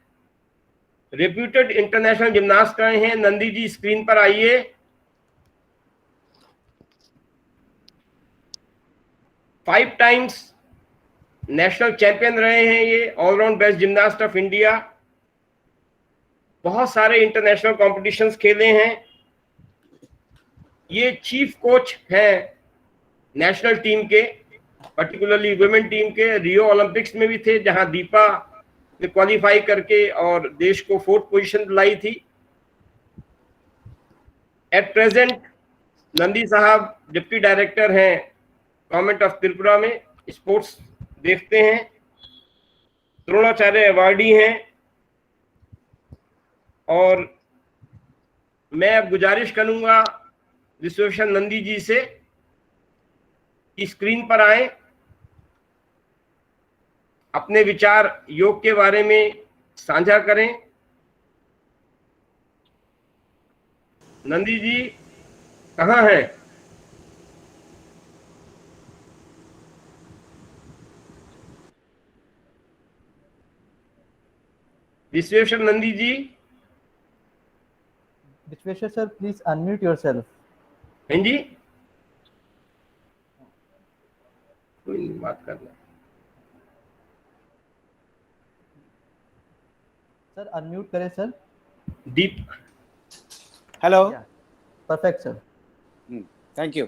रेप्यूटेड इंटरनेशनल जिम्नास्ट रहे हैं। नंदी जी स्क्रीन पर आइए। फाइव टाइम्स नेशनल चैंपियन रहे हैं ये, all round best gymnast of India. बहुत सारे इंटरनेशनल कॉम्पिटिशन्स खेले हैं। ये चीफ कोच हैं नेशनल टीम के, पर्टिकुलरली वुमेन टीम के। रियो ओलंपिक्स में भी थे, जहां दीपा ने क्वालिफाई करके और देश को 4th पोजीशन दिलाई थी। एट प्रेजेंट नंदी साहब डिप्टी डायरेक्टर हैं गवर्नमेंट ऑफ त्रिपुरा में, स्पोर्ट्स देखते हैं, द्रोणाचार्य अवार्डी हैं। और मैं अब गुजारिश करूंगा विश्वेश्वर नंदी जी से कि स्क्रीन पर आए, अपने विचार योग के बारे में साझा करें। नंदी जी कहाँ हैं? Vishweshwar Nandi ji. Vishweshwar sir, please unmute yourself. हैं जी, कोई नहीं बात करना। सर अनम्यूट करें sir. Deep. Hello. Perfect sir. Thank you.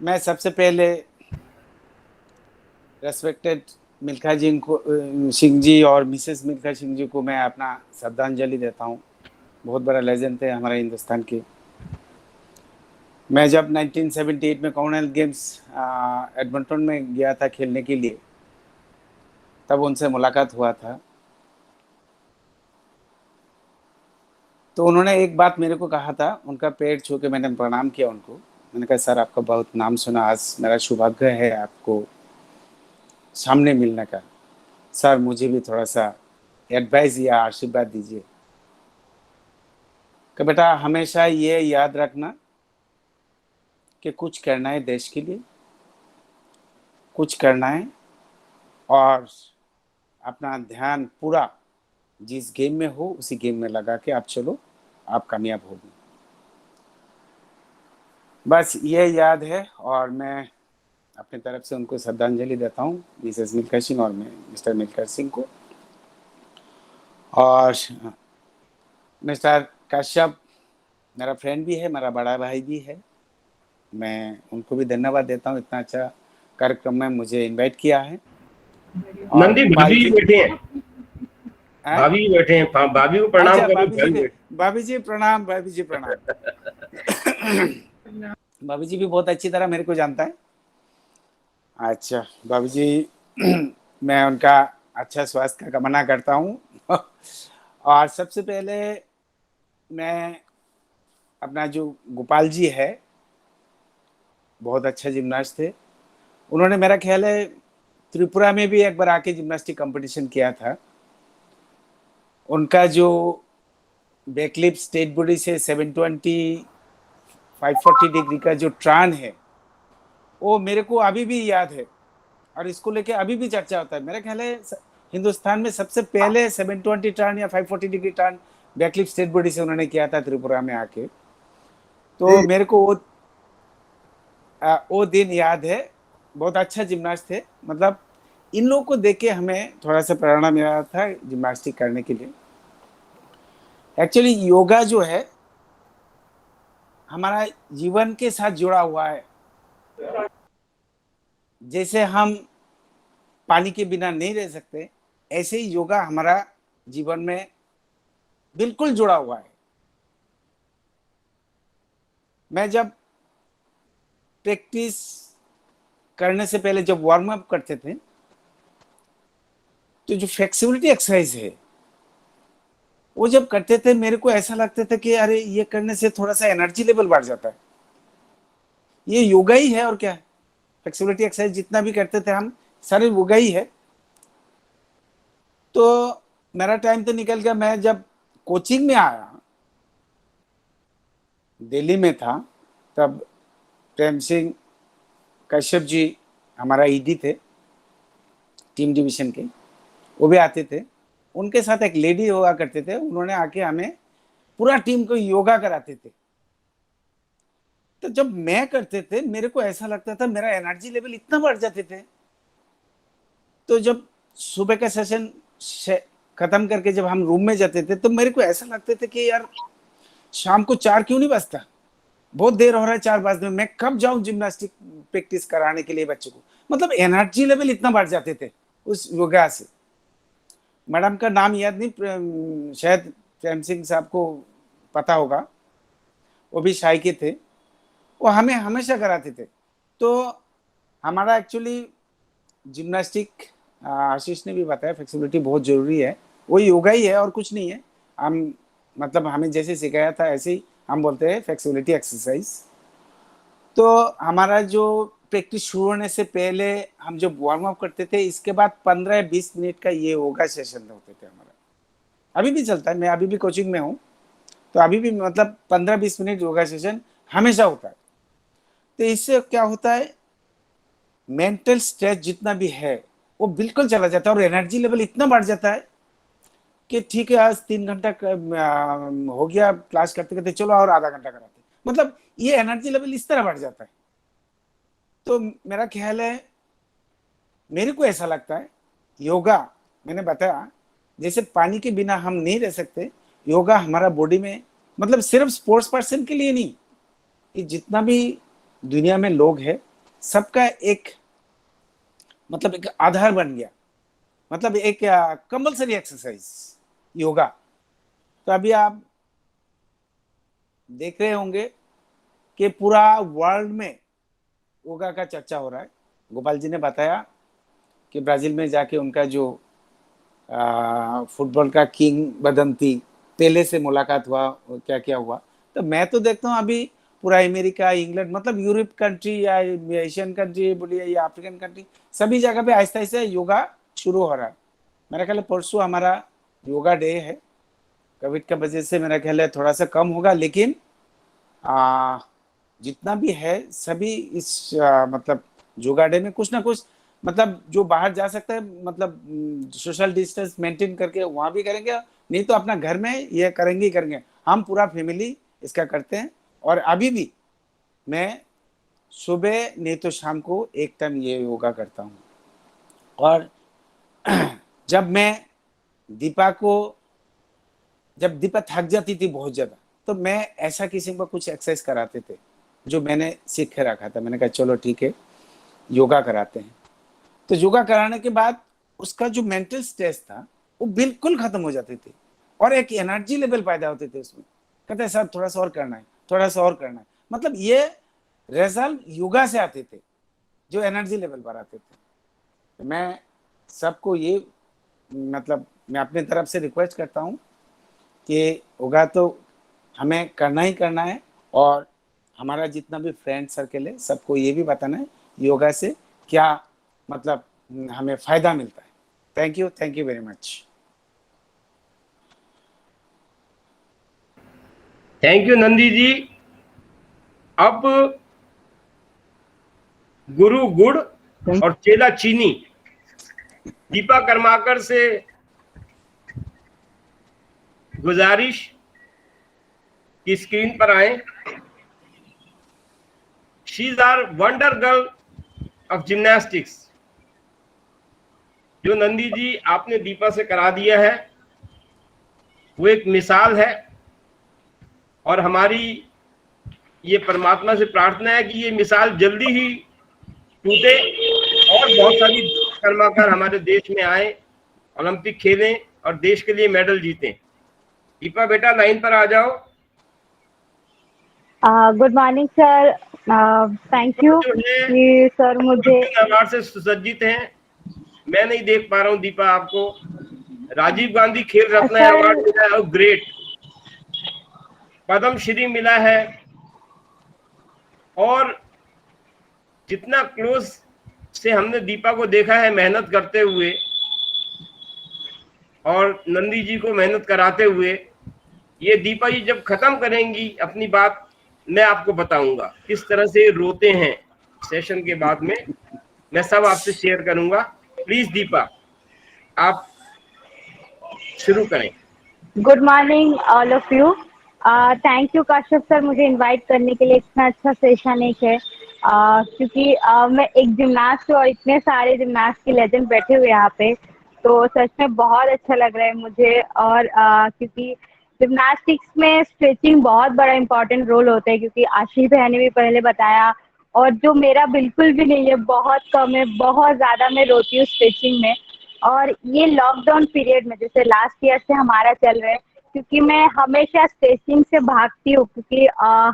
मैं सबसे पहले रेस्पेक्टेड मिल्खा जी को, सिंह जी और मिसेस मिल्खा सिंह जी को मैं अपना श्रद्धांजलि देता हूँ। बहुत बड़ा लेजेंड थे हमारे हिंदुस्तान के। मैं जब 1978 में कॉमनवेल्थ गेम्स एडमंटन में गया था खेलने के लिए, तब उनसे मुलाकात हुआ था। तो उन्होंने एक बात मेरे को कहा था, उनका पैर छू के मैंने प्रणाम किया उनको। मैंने कहा सर आपका बहुत नाम सुना, आज मेरा सौभाग्य है आपको सामने मिलने का। सर मुझे भी थोड़ा सा एडवाइस या आशीर्वाद दीजिए। कि बेटा हमेशा ये याद रखना कि कुछ करना है देश के लिए, कुछ करना है, और अपना ध्यान पूरा जिस गेम में हो उसी गेम में लगा के आप चलो, आप कामयाब होगी। बस ये याद है, और मैं अपनी तरफ से उनको श्रद्धांजलि देता हूँ, मिसेस मिल्खा सिंह और मैं मिस्टर मिल्खा सिंह को। और मिस्टर कश्यप मेरा फ्रेंड भी है, मेरा बड़ा भाई भी है। मैं उनको भी धन्यवाद देता हूँ, इतना अच्छा कार्यक्रम में मुझे इनवाइट किया है। और नंदी गोपाल भाभी जी बैठे हैं, हैं? भाभी बैठे हैं, भाभी को प्रणाम अच्छा, करो। भाभी जी प्रणाम, भाभी जी प्रणाम। भाभी जी भी बहुत अच्छी तरह मेरे को जानता है। अच्छा भाभी जी, मैं उनका अच्छा स्वास्थ्य का कामना करता हूँ। और सबसे पहले मैं अपना जो गोपाल जी है, बहुत अच्छा जिम्नास्ट थे। उन्होंने मेरा ख्याल है त्रिपुरा में भी एक बार आके जिम्नास्टिक कंपटीशन किया था। उनका जो बैकलिप स्टेट बॉडी से 720 540 डिग्री का जो ट्रान है, वो मेरे को अभी भी याद है, और इसको लेके अभी भी चर्चा होता है। मेरा ख्याल है हिंदुस्तान में सबसे पहले 720 टर्न या 540 डिग्री टर्न बैकलिप स्टेट बॉडी से उन्होंने किया था त्रिपुरा में आके। तो मेरे को वो दिन याद है। बहुत अच्छा जिम्नास्ट थे, मतलब इन लोगों को देख के हमें थोड़ा सा प्रेरणा मिला था जिम्नास्टिक करने के लिए। एक्चुअली योगा जो है हमारा जीवन के साथ जुड़ा हुआ है। जैसे हम पानी के बिना नहीं रह सकते, ऐसे ही योगा हमारा जीवन में बिल्कुल जुड़ा हुआ है। मैं जब प्रैक्टिस करने से पहले जब वार्म अप करते थे, तो जो फ्लेक्सिबिलिटी एक्सरसाइज है वो जब करते थे, मेरे को ऐसा लगता था कि अरे ये करने से थोड़ा सा एनर्जी लेवल बढ़ जाता है। ये योगा ही है और क्या है। फ्लेक्सिबिलिटी एक्सरसाइज जितना भी करते थे हम, सारे योगा ही है। तो मेरा टाइम तो निकल गया। मैं जब कोचिंग में आया, दिल्ली में था, तब प्रेम सिंह कश्यप जी हमारा ईडी थे टीम डिवीजन के, वो भी आते थे। उनके साथ एक लेडी हुआ करते थे, उन्होंने आके हमें पूरा टीम को योगा कराते थे। तो जब मैं करते थे, मेरे को ऐसा लगता था मेरा एनर्जी लेवल इतना बढ़ जाते थे। तो जब सुबह का सेशन खत्म करके जब हम रूम में जाते थे, तो मेरे को ऐसा लगता था कि यार शाम को 4 क्यों नहीं बजता, बहुत देर हो रहा है 4 बजने में, मैं कब जाऊं जिम्नास्टिक प्रैक्टिस कराने के लिए बच्चों को। मतलब एनर्जी लेवल इतना बढ़ जाते थे उस योगा से। मैडम का नाम याद नहीं, शायद प्रेम सिंह साहब को पता होगा, वो भी शाही के थे, वो हमें हमेशा कराते थे। तो हमारा एक्चुअली जिम्नास्टिक, आशीष ने भी बताया, फ्लेक्सिबिलिटी बहुत जरूरी है। वो योगा ही है और कुछ नहीं है। हम मतलब हमें जैसे सिखाया था ऐसे ही हम बोलते हैं फ्लेक्सिबिलिटी एक्सरसाइज। तो हमारा जो प्रैक्टिस शुरू होने से पहले हम जब वार्म अप करते थे, इसके बाद 15-20 मिनट का ये योगा सेशन होते थे हमारा। अभी भी चलता है, मैं अभी भी कोचिंग में हूँ, तो अभी भी मतलब 15-20 मिनट योगा सेशन हमेशा होता है। तो इससे क्या होता है, मेंटल स्ट्रेस जितना भी है वो बिल्कुल चला जाता है, और एनर्जी लेवल इतना बढ़ जाता है कि ठीक है आज 3 घंटा हो गया क्लास करते करते, चलो और आधा घंटा कराते। मतलब ये एनर्जी लेवल इस तरह बढ़ जाता है। तो मेरा ख्याल है, मेरे को ऐसा लगता है योगा, मैंने बताया जैसे पानी के बिना हम नहीं रह सकते, योगा हमारा बॉडी में, मतलब सिर्फ स्पोर्ट्स पर्सन के लिए नहीं, कि जितना भी दुनिया में लोग हैं सबका एक मतलब एक आधार बन गया, मतलब एक कंपल्सरी एक्सरसाइज योगा। तो अभी आप देख रहे होंगे कि पूरा वर्ल्ड में योगा का चर्चा हो रहा है। गोपाल जी ने बताया कि ब्राजील में जाके उनका जो फुटबॉल का किंग बदंती पेले से मुलाकात हुआ, क्या क्या हुआ। तो मैं तो देखता हूँ अभी पूरा अमेरिका, इंग्लैंड, मतलब यूरोप कंट्री या एशियन कंट्री बोलिए या अफ्रीकन कंट्री, सभी जगह पे आहिस्ता आहिस्ता योगा शुरू हो रहा है। मेरा ख्याल है परसों हमारा योगा डे है। कोविड का वजह से मेरा ख्याल है थोड़ा सा कम होगा, लेकिन जितना भी है सभी इस मतलब योगा डे में कुछ ना कुछ, मतलब जो बाहर जा सकता है, मतलब सोशल डिस्टेंस मेंटेन करके वहां भी करेंगे, नहीं तो अपना घर में ये करेंगे ही करेंगे। हम पूरा फैमिली इसका करते हैं। और अभी भी मैं सुबह नहीं तो शाम को एक टाइम ये योगा करता हूँ। और जब दीपा थक जाती थी बहुत ज्यादा, तो मैं ऐसा किसी को कुछ एक्सरसाइज कराते थे जो मैंने सीख के रखा था। मैंने कहा चलो ठीक है योगा कराते हैं। तो योगा कराने के बाद उसका जो मेंटल स्ट्रेस था वो बिल्कुल खत्म हो जाती थी और एक एनर्जी लेवल पैदा होते थे उसमें। कहते हैं सर थोड़ा सा और करना है, थोड़ा सा और करना है। मतलब ये रिजल्ट योगा से आते थे जो एनर्जी लेवल पर आते थे। तो मैं सबको ये मतलब मैं अपने तरफ से रिक्वेस्ट करता हूँ कि योगा तो हमें करना ही करना है, और हमारा जितना भी फ्रेंड सर्कल है सबको ये भी बताना है योगा से क्या मतलब हमें फायदा मिलता है। Thank you very much. Thank you Nandi ji. अब गुरु गुड़ और चेला चीनी दीपा कर्माकर से गुजारिश की स्क्रीन पर आए। She is our wonder girl of gymnastics. जो नंदी जी आपने दीपा से करा दिया है वो एक मिसाल है, और हमारी ये परमात्मा से प्रार्थना है कि ये मिसाल जल्दी ही टूटे और बहुत सारी कर्माकार हमारे देश में आए, ओलंपिक खेलें और देश के लिए मेडल जीतें। दीपा बेटा लाइन पर आ जाओ। Good morning sir, thank you कि सर मुझे अवार्ड से सुसज्जित हैं। मैं नहीं देख पा रहा हूँ दीपा आपको। राजीव गांधी खेल रत्न अवार्ड मिला है, ग्रेट। पद्म श्री मिला है, और जितना क्लोज से हमने दीपा को देखा है मेहनत करते हुए और नंदी जी को मेहनत कराते हुए, ये दीपा जी जब खत्म करेंगी अपनी बात मैं आपको बताऊंगा किस तरह से रोते हैं सेशन के बाद में। मैं सब आपसे शेयर करूंगा। प्लीज दीपा आप शुरू करें। Good morning all of you. Thank you Kashyap sir मुझे इनवाइट करने के लिए। इतना अच्छा सेशन एक है, क्योंकि मैं एक जिम्नास्ट हूँ और इतने सारे जिम्नास्ट के लेजेंड बैठे हुए यहाँ पे, तो सच में बहुत अच्छा लग रहा है मुझे। और क्योंकि जिम्नास्टिक्स में स्ट्रेचिंग बहुत बड़ा इम्पोर्टेंट रोल होता है, क्योंकि आशीष भैया ने भी पहले बताया, और जो मेरा बिल्कुल भी नहीं है, बहुत कम है, बहुत ज़्यादा मैं रोती हूँ स्ट्रेचिंग में। और ये लॉकडाउन पीरियड में जैसे लास्ट ईयर से हमारा चल रहा है, क्योंकि मैं हमेशा स्ट्रेचिंग से भागती हूँ, क्योंकि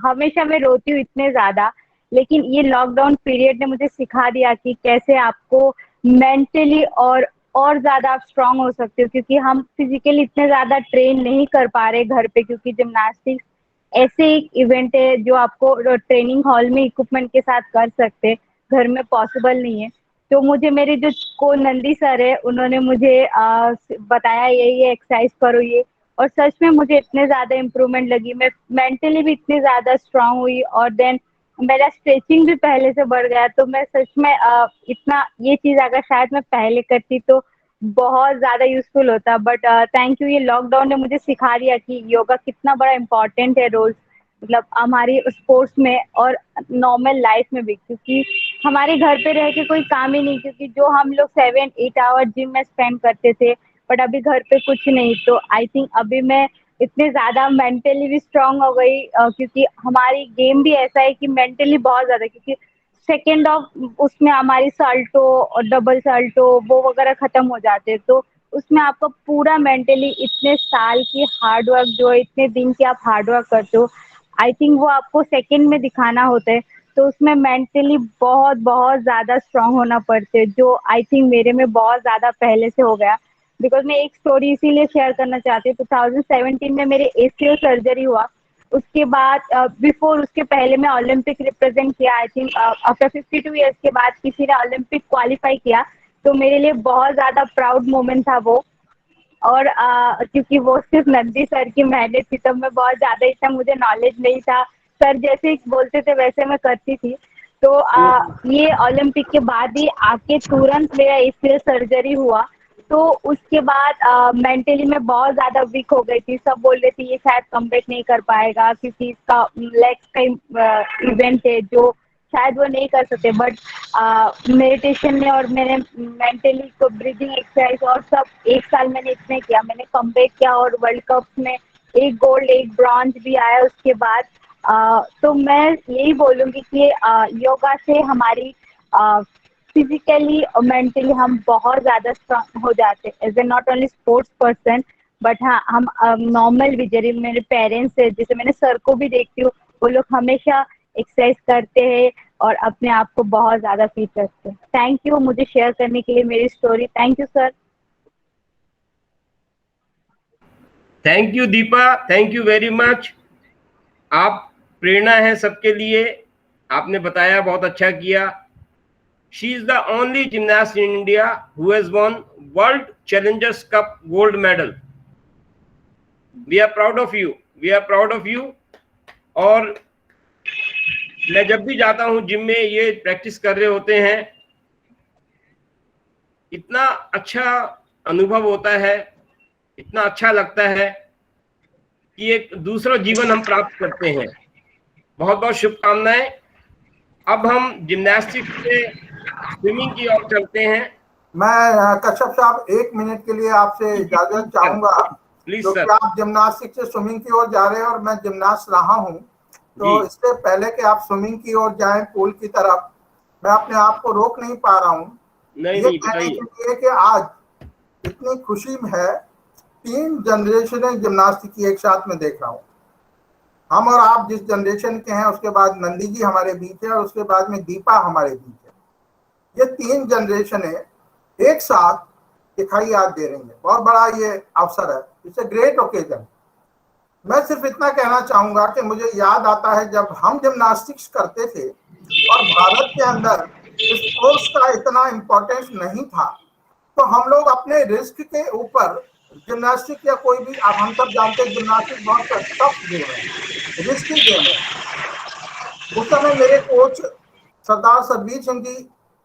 हमेशा मैं रोती हूँ इतने ज़्यादा। लेकिन ये लॉकडाउन पीरियड ने मुझे सिखा दिया कि कैसे आपको मेंटली और ज़्यादा आप स्ट्रांग हो सकते हो, क्योंकि हम फिजिकली इतने ज़्यादा ट्रेन नहीं कर पा रहे घर पे, क्योंकि जिम्नास्टिक्स ऐसे एक इवेंट है जो आपको ट्रेनिंग हॉल में इक्विपमेंट के साथ कर सकते, घर में पॉसिबल नहीं है। तो मुझे मेरे जो को नंदी सर है उन्होंने मुझे बताया ये एक्सरसाइज करो ये, और सच में मुझे इतने ज़्यादा इम्प्रूवमेंट लगी, मैं मेंटली भी इतनी ज़्यादा स्ट्रांग हुई, और देन मेरा स्ट्रेचिंग भी पहले से बढ़ गया। तो मैं सच में इतना ये चीज़ अगर शायद मैं पहले करती तो बहुत ज़्यादा यूजफुल होता। बट थैंक यू, ये लॉकडाउन ने मुझे सिखा दिया कि योगा कितना बड़ा इम्पोर्टेंट है रोल, मतलब हमारी स्पोर्ट्स में और नॉर्मल लाइफ में भी, क्योंकि हमारे घर पे रह के कोई काम ही नहीं, क्योंकि जो हम लोग 7-8 आवर जिम में स्पेंड करते थे, बट अभी घर पे कुछ नहीं। तो आई थिंक अभी मैं इतने ज़्यादा मेंटली भी स्ट्रांग हो गई, क्योंकि हमारी गेम भी ऐसा है कि मेंटली बहुत ज़्यादा, क्योंकि सेकेंड ऑफ उसमें हमारी साल्टो और डबल साल्टो वो वगैरह ख़त्म हो जाते हैं, तो उसमें आपका पूरा मेंटली इतने साल की हार्ड वर्क जो है, इतने दिन की आप हार्ड वर्क करते हो, आई थिंक वो आपको सेकंड में दिखाना होता है, तो उसमें मेंटली बहुत बहुत ज़्यादा स्ट्रांग होना पड़ते है, जो आई थिंक मेरे में बहुत ज़्यादा पहले से हो गया। बिकॉज मैं एक स्टोरी इसीलिए शेयर करना चाहती हूँ, 2017 में मेरे ACL सर्जरी हुआ। उसके बाद बिफोर उसके पहले मैं ओलंपिक रिप्रेजेंट किया। आई थिंक आफ्टर 52 ईयर्स के बाद किसी ने ओलंपिक क्वालिफाई किया, तो मेरे लिए बहुत ज़्यादा प्राउड मोमेंट था वो। और क्योंकि वो सिर्फ नंदी सर की मेहनत थी, तब मैं बहुत ज़्यादा इतना मुझे नॉलेज नहीं था, सर जैसे बोलते थे वैसे मैं करती थी। तो ये ओलंपिक के बाद ही आके तुरंत मेरा ACL सर्जरी हुआ। तो उसके बाद मेंटली मैं बहुत ज़्यादा वीक हो गई थी। सब बोल रहे थे ये शायद कमबैक नहीं कर पाएगा, क्योंकि इसका लेग्स का इवेंट है जो शायद वो नहीं कर सकते। बट मेडिटेशन ने और मैंने मेंटली को ब्रीदिंग एक्सरसाइज और सब 1 साल मैंने इसमें किया। मैंने कमबैक किया और वर्ल्ड कप में 1 गोल्ड 1 ब्रॉन्ज भी आया उसके बाद। तो मैं यही बोलूँगी कि योगा से हमारी फिजिकली और मेंटली हम बहुत ज़्यादा स्ट्रांग हो जाते हैं। As a not only sports person, but हाँ हम नॉर्मल भी, जैसे मेरे पेरेंट्स है, जैसे मैंने सर को भी देखती हूँ, वो लोग हमेशा एक्सरसाइज करते हैं और अपने आप को बहुत ज़्यादा फिट रखते हैं। थैंक यू मुझे शेयर करने के लिए मेरी story. Thank you sir. Thank you Deepa, thank you very much. आप प्रेरणा है सबके लिए, आपने बताया, बहुत अच्छा किया। She is the only gymnast in India who has won world challengers cup gold medal. We are proud of you, we are proud of you. और मैं जब भी जाता हूं जिम में, ये प्रैक्टिस कर रहे होते हैं, इतना अच्छा अनुभव होता है, इतना अच्छा लगता है कि एक दूसरा जीवन हम प्राप्त करते हैं। बहुत बहुत शुभकामनाएं। अब हम जिम्नास्टिक्स से स्विमिंग की ओर चलते हैं। मैं कश्यप साहब 1 मिनट के लिए आपसे इजाजत चाहूंगा, प्लीज क्योंकि सर। आप जिम्नास्टिक से स्विमिंग की ओर जा रहे हैं और मैं जिम्नास्ट रहा हूं, तो इससे पहले कि आप स्विमिंग की ओर जाएं पूल की तरफ, मैं अपने आप को रोक नहीं पा रहा हूं नहीं, ये कहने के लिए कि आज इतनी खुशी है, 3 जनरेशन जिम्नास्टिक की एक साथ में देख रहा हूँ। हम और आप जिस जनरेशन के हैं, उसके बाद नंदी जी हमारे बीच है और उसके बाद में दीपा हमारे बीच है। ये 3 जनरेशन एक साथ दिखाई आज दे रही है। बहुत बड़ा ये अवसर है, इट्स अ ग्रेट ओकेजन। मैं सिर्फ इतना कहना चाहूंगा कि मुझे याद आता है जब हम जिम्नास्टिक्स करते थे और भारत के अंदर स्पोर्ट्स का इतना इम्पोर्टेंस नहीं था, तो हम लोग अपने रिस्क के ऊपर जिम्नास्टिक या कोई भी, अब हम सब जानते हैं जिम्नास्टिक बहुत टफ गेम है, रिस्की गेम है। उस समय मेरे कोच सरदार सरबीर सिंह जी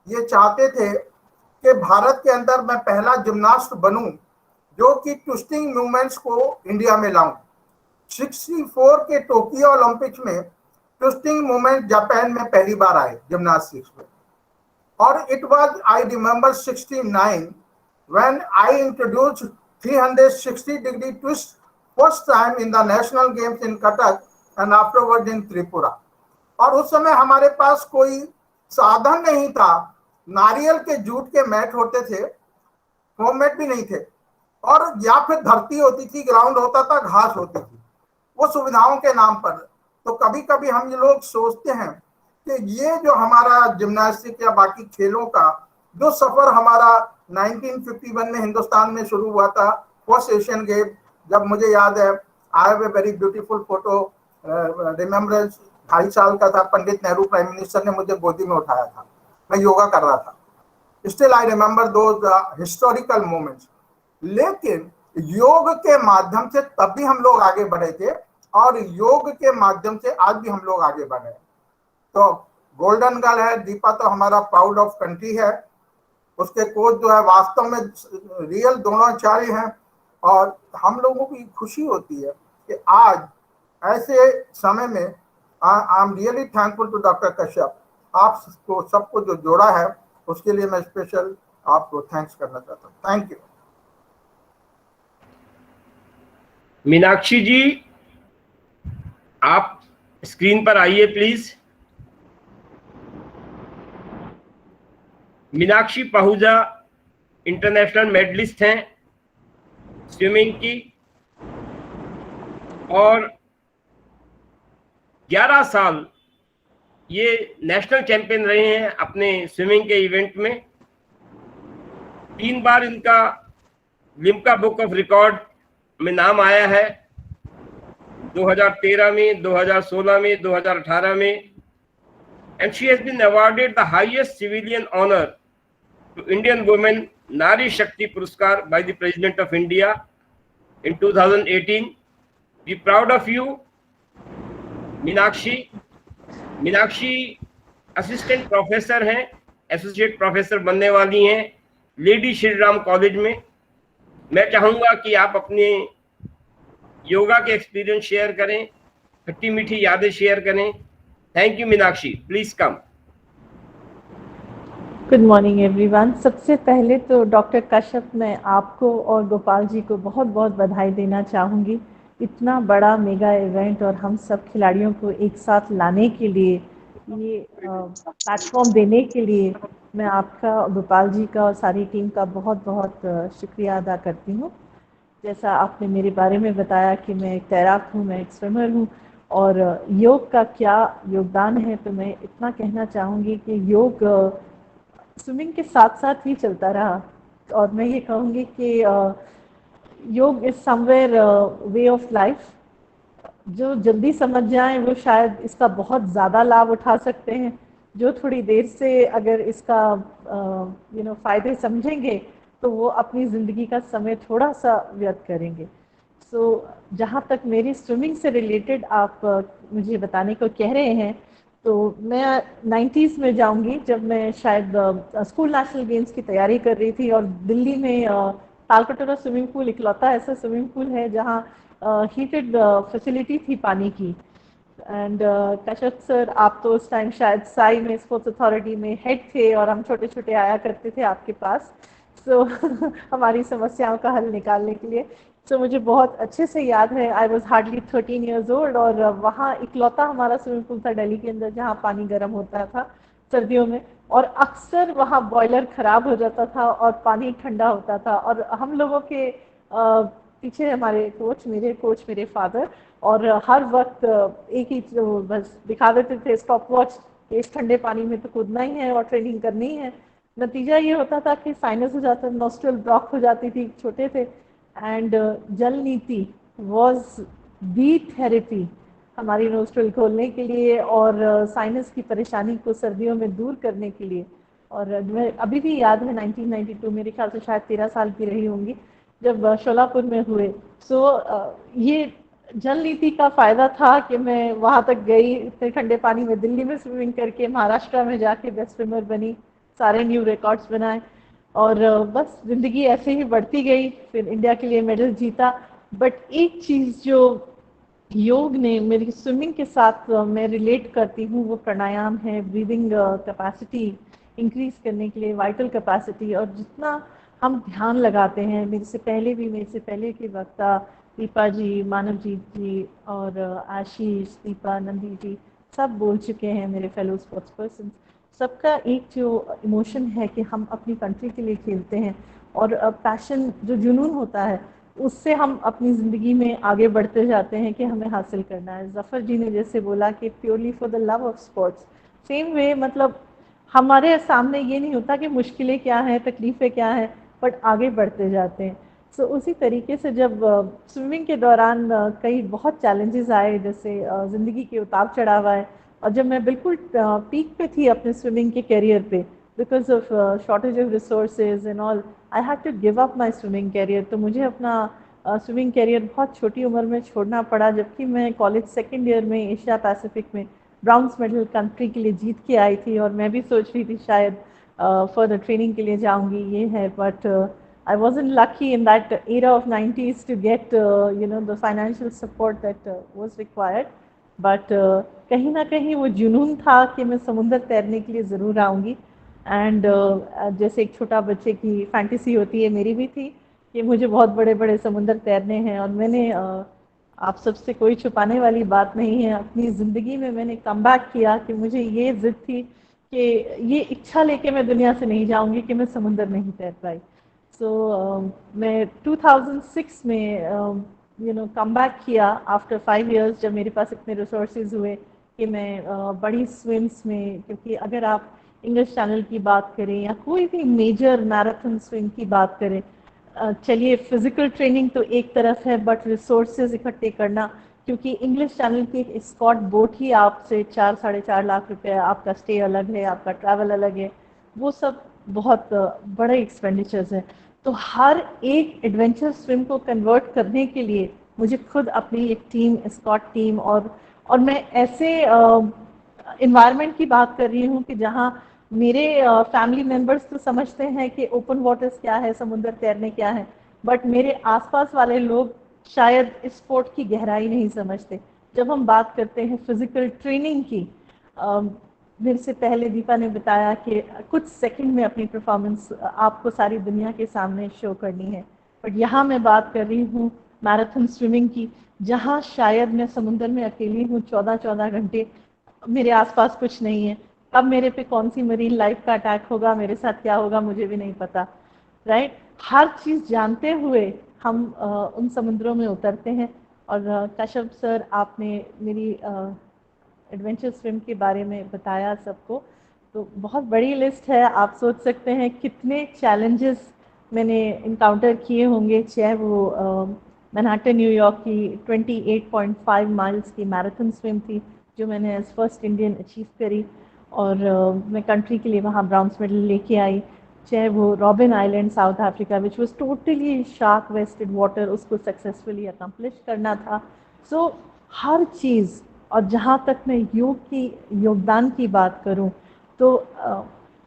ये चाहते थे कि भारत के अंदर मैं पहला जिम्नास्ट बनूं जो कि ट्विस्टिंग मूवमेंट्स को इंडिया में लाऊं। 64 के टोक्यो ओलंपिक्स में ट्विस्टिंग मूवमेंट जापान में पहली बार आए जिम्नास्टिक्स में, और it was, I remember 69 when I introduced 360-degree twist first time in the national games in Cuttack and afterwards in Tripura। और उस समय हमारे पास कोई साधन नहीं था, नारियल के जूट के मैट होते थे, फोम मैट भी नहीं थे, और या फिर धरती होती थी, ग्राउंड होता था, घास होती थी, वो सुविधाओं के नाम पर। तो कभी कभी हम ये लोग सोचते हैं कि ये जो हमारा जिम्नास्टिक या बाकी खेलों का जो सफर हमारा 1951 में हिंदुस्तान में शुरू हुआ था, फर्स्ट एशियन गेम, जब मुझे याद है, I have a very beautiful photo remembrance, 2.5 साल का था, पंडित नेहरू प्राइम मिनिस्टर ने मुझे गोदी में उठाया था, मैं योगा कर रहा था। Still I remember those historical moments. लेकिन योग के माध्यम से तब भी हम लोग आगे बढ़े थे, और योग के माध्यम से आज भी हम लोग आगे बढ़े। तो गोल्डन गर्ल है दीपा, तो हमारा प्राउड ऑफ कंट्री है। उसके कोच जो है वास्तव में रियल द्रोणाचार्य हैं, और हम लोगों की खुशी होती है कि आज ऐसे समय में I am really thankful to doctor Kashyap. आपको सबको जो जोड़ा है उसके लिए मैं स्पेशल आपको थैंक्स करना चाहता हूँ। Thank you. मीनाक्षी जी, आप स्क्रीन पर आइए please. Meenakshi Pahuja international medalist हैं स्विमिंग की, और 11 साल ये नेशनल चैंपियन रहे हैं अपने स्विमिंग के इवेंट में। 3 बार इनका लिम्का बुक ऑफ रिकॉर्ड में नाम आया है, 2013 में, 2016 में, 2018 में। And she has been awarded the highest civilian honor to Indian women, Nari Shakti Puruskar, by the President of India in 2018. Be proud of you, Meenakshi. Meenakshi assistant professor हैं, associate professor बनने वाली हैं लेडी श्री राम कॉलेज में। मैं चाहूंगा कि आप अपने योगा के एक्सपीरियंस शेयर करें, खट्टी मीठी यादें शेयर करें। Thank you Meenakshi, please come. Good morning everyone. सबसे पहले तो डॉक्टर कश्यप, मैं आपको और गोपाल जी को बहुत बहुत बधाई देना चाहूँगी। इतना बड़ा मेगा इवेंट और हम सब खिलाड़ियों को एक साथ लाने के लिए, ये प्लेटफॉर्म देने के लिए मैं आपका, गोपाल जी का और सारी टीम का बहुत बहुत शुक्रिया अदा करती हूँ। जैसा आपने मेरे बारे में बताया कि मैं एक तैराक हूँ, मैं एक स्विमर हूँ, और योग का क्या योगदान है, तो मैं इतना कहना चाहूँगी कि योग स्विमिंग के साथ साथ ही चलता रहा। और मैं ये कहूँगी कि योग is somewhere way of life. जो जल्दी समझ जाएं वो शायद इसका बहुत ज़्यादा लाभ उठा सकते हैं, जो थोड़ी देर से अगर इसका फ़ायदे समझेंगे तो वो अपनी ज़िंदगी का समय थोड़ा सा व्यर्थ करेंगे। सो जहाँ तक मेरी स्विमिंग से रिलेटेड आप मुझे बताने को कह रहे हैं, तो मैं 90s में जाऊंगी, जब मैं शायद स्कूल नेशनल गेम्स की तैयारी कर रही थी, और दिल्ली में तालकटोरा स्विमिंग पूल इकलौता ऐसा स्विमिंग पूल है जहाँ हीटेड फैसिलिटी थी पानी की। एंड कश्यप सर, आप तो उस टाइम शायद साई में स्पोर्ट्स अथॉरिटी में हेड थे, और हम छोटे छोटे आया करते थे आपके पास, सो हमारी समस्याओं का हल निकालने के लिए। तो मुझे बहुत अच्छे से याद है, I was hardly 13 years old, और वहाँ इकलौता हमारा स्विमिंग पूल था दिल्ली के अंदर जहाँ पानी गर्म होता था सर्दियों में, और अक्सर वहाँ बॉयलर ख़राब हो जाता था और पानी ठंडा होता था। और हम लोगों के पीछे हमारे कोच मेरे फादर, और हर वक्त एक ही बस दिखा देते थे स्टॉप वॉच, इस ठंडे पानी में तो कूदना ही है और ट्रेनिंग करनी ही है। नतीजा ये होता था कि साइनस हो जाता, नॉस्ट्रल ब्लॉक हो जाती थी, छोटे थे। एंड जल नीति वॉज दी थेरेपी हमारी नोस्ट्रल खोलने के लिए और साइनस की परेशानी को सर्दियों में दूर करने के लिए। और मैं अभी भी याद है 1992, मेरे ख्याल से शायद 13 साल की रही होंगी जब शोलापुर में हुए। सो ये जल नीति का फ़ायदा था कि मैं वहाँ तक गई इतने ठंडे पानी में, दिल्ली में स्विमिंग करके, महाराष्ट्र में जाके बेस्ट स्विमर बनी, सारे न्यू रिकॉर्ड्स बनाए, और बस ज़िंदगी ऐसे ही बढ़ती गई। फिर इंडिया के लिए मेडल जीता। बट एक चीज़ जो योग ने मेरी स्विमिंग के साथ मैं रिलेट करती हूँ, वो प्राणायाम है, ब्रीदिंग कैपेसिटी इंक्रीज करने के लिए, वाइटल कैपेसिटी। और जितना हम ध्यान लगाते हैं, मेरे से पहले के वक्ता दीपा जी, मानवजीत जी और आशीष, दीपा, नंदी जी सब बोल चुके हैं, मेरे फेलो स्पोर्ट्स पर्सन। सबका एक जो इमोशन है कि हम अपनी कंट्री के लिए खेलते हैं, और पैशन जो जुनून होता है उससे हम अपनी ज़िंदगी में आगे बढ़ते जाते हैं कि हमें हासिल करना है। ज़फ़र जी ने जैसे बोला कि purely for the love of sports, same way मतलब हमारे सामने ये नहीं होता कि मुश्किलें क्या हैं, तकलीफ़ें क्या हैं, बट आगे बढ़ते जाते हैं। सो उसी तरीके से जब स्विमिंग के दौरान कई बहुत चैलेंजेस आए, जैसे ज़िंदगी के उतार चढ़ाव आए, और जब मैं बिल्कुल पीक पे थी अपने स्विमिंग के करियर पे, because of shortage of resources and all, I had to give up my swimming career. तो मुझे अपना स्विमिंग करियर बहुत छोटी उम्र में छोड़ना पड़ा, जबकि मैं कॉलेज सेकेंड ईयर में एशिया पैसिफिक में ब्राउन्स मेडल कंट्री के लिए जीत के आई थी, और मैं भी सोच रही थी शायद फर्दर ट्रेनिंग के लिए जाऊंगी, ये है। But I wasn't lucky in that era of 90s to get the financial support that was required, but कहीं ना कहीं वो जुनून था कि मैं समुंदर तैरने के लिए ज़रूर आऊँगी। एंड जैसे एक छोटा बच्चे की फैंटेसी होती है, मेरी भी थी कि मुझे बहुत बड़े बड़े समुंदर तैरने हैं। और मैंने आप सबसे कोई छुपाने वाली बात नहीं है, अपनी ज़िंदगी में मैंने कमबैक किया कि मुझे ये ज़िद थी कि ये इच्छा लेके मैं दुनिया से नहीं जाऊँगी कि मैं समुंदर नहीं तैर पाई। सो मैं 2006 में कम बैक किया आफ्टर 5 years, जब मेरे पास इतने रिसोर्सेज हुए कि मैं बड़ी स्विम्स में, क्योंकि अगर आप इंग्लिश चैनल की बात करें या कोई भी मेजर मैराथन स्विम की बात करें, चलिए फिजिकल ट्रेनिंग तो एक तरफ है, बट रिसोर्सेज इकट्ठे करना, क्योंकि इंग्लिश चैनल की एक स्कॉट बोट ही आपसे 4-4.5 लाख रुपए, आपका स्टे अलग है, आपका ट्रैवल अलग है, वो सब बहुत बड़े एक्सपेंडिचर्स हैं। तो हर एक एडवेंचर स्विम को कन्वर्ट करने के लिए मुझे खुद अपनी एक टीम, स्कॉट टीम, और मैं ऐसे इन्वायरमेंट की बात कर रही हूँ कि जहाँ मेरे फैमिली मेंबर्स तो समझते हैं कि ओपन वाटर्स क्या है, समुद्र तैरने क्या है, बट मेरे आसपास वाले लोग शायद इस स्पोर्ट की गहराई नहीं समझते। जब हम बात करते हैं फिजिकल ट्रेनिंग की, मेरे से पहले दीपा ने बताया कि कुछ सेकंड में अपनी परफॉर्मेंस आपको सारी दुनिया के सामने शो करनी है, बट यहाँ मैं बात कर रही हूँ मैराथन स्विमिंग की, जहाँ शायद मैं समुद्र में अकेली हूँ 14-14 घंटे, मेरे आसपास कुछ नहीं है, अब मेरे पे कौन सी मरीन लाइफ का अटैक होगा, मेरे साथ क्या होगा मुझे भी नहीं पता, राइट। हर चीज़ जानते हुए हम उन समुद्रों में उतरते हैं। और कश्यप सर, आपने मेरी एडवेंचर स्विम के बारे में बताया सबको, तो बहुत बड़ी लिस्ट है। आप सोच सकते हैं कितने चैलेंजेस मैंने इनकाउंटर किए होंगे, चाहे वो मैनहट्टन न्यूयॉर्क की 28.5 माइल्स की मैराथन स्विम थी जो मैंने एज फर्स्ट इंडियन अचीव करी, और मैं कंट्री के लिए वहाँ ब्राउन्स मेडल लेके आई, चाहे वो Robben Island South Africa which was totally shark infested water, उसको सक्सेसफुली अकम्प्लिश करना था। सो हर चीज़, और जहाँ तक मैं योग की योगदान की बात करूँ तो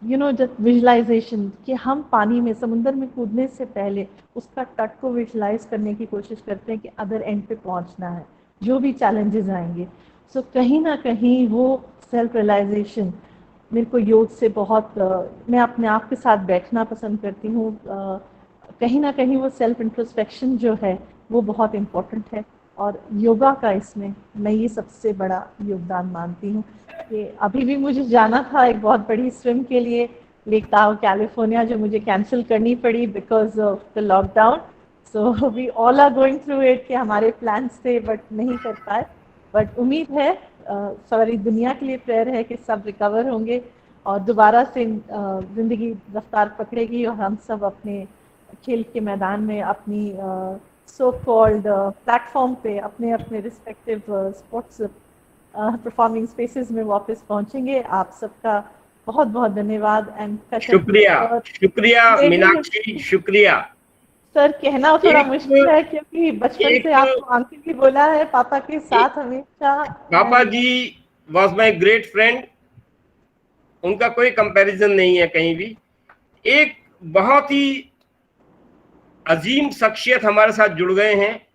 जब विजुलाइजेशन कि हम पानी में, समुद्र में कूदने से पहले उसका तट को विजुलाइज करने की कोशिश करते हैं कि अदर एंड पे पहुँचना है, जो भी चैलेंजेस आएंगे। सो कहीं ना कहीं वो सेल्फ रियलाइजेशन मेरे को योग से बहुत, मैं अपने आप के साथ बैठना पसंद करती हूँ, कहीं ना कहीं वो सेल्फ इंट्रोस्पेक्शन जो है वो बहुत इम्पोर्टेंट है, और योगा का इसमें मैं ये सबसे बड़ा योगदान मानती हूँ। कि अभी भी मुझे जाना था एक बहुत बड़ी स्विम के लिए लेक ताहो कैलिफोर्निया, जो मुझे कैंसिल करनी पड़ी because of the lockdown. So we all are going through it, कि हमारे प्लान्स थे बट नहीं कर पाए, बट उम्मीद है, सारी दुनिया के लिए प्रेयर है कि सब रिकवर होंगे और दोबारा से ज़िंदगी रफ्तार पकड़ेगी, और हम सब अपने खेल के मैदान में, अपनी सो कॉल्ड प्लेटफॉर्म पे, अपने अपने रिस्पेक्टिव स्पोर्ट्स परफॉर्मिंग स्पेसेस में वापस पहुंचेंगे। आप सबका बहुत बहुत धन्यवाद। एंड शुक्रिया, शुक्रिया मीनाक्षी, शुक्रिया। सर, कहना थोड़ा मुश्किल है क्योंकि बचपन से आपको अंकल भी बोला है, पापा के साथ हमेशा। पापा जी वॉज माई ग्रेट फ्रेंड, उनका कोई कंपैरिजन नहीं है कहीं भी। एक बहुत ही अजीम शख्सियत हमारे साथ जुड़ गए हैं,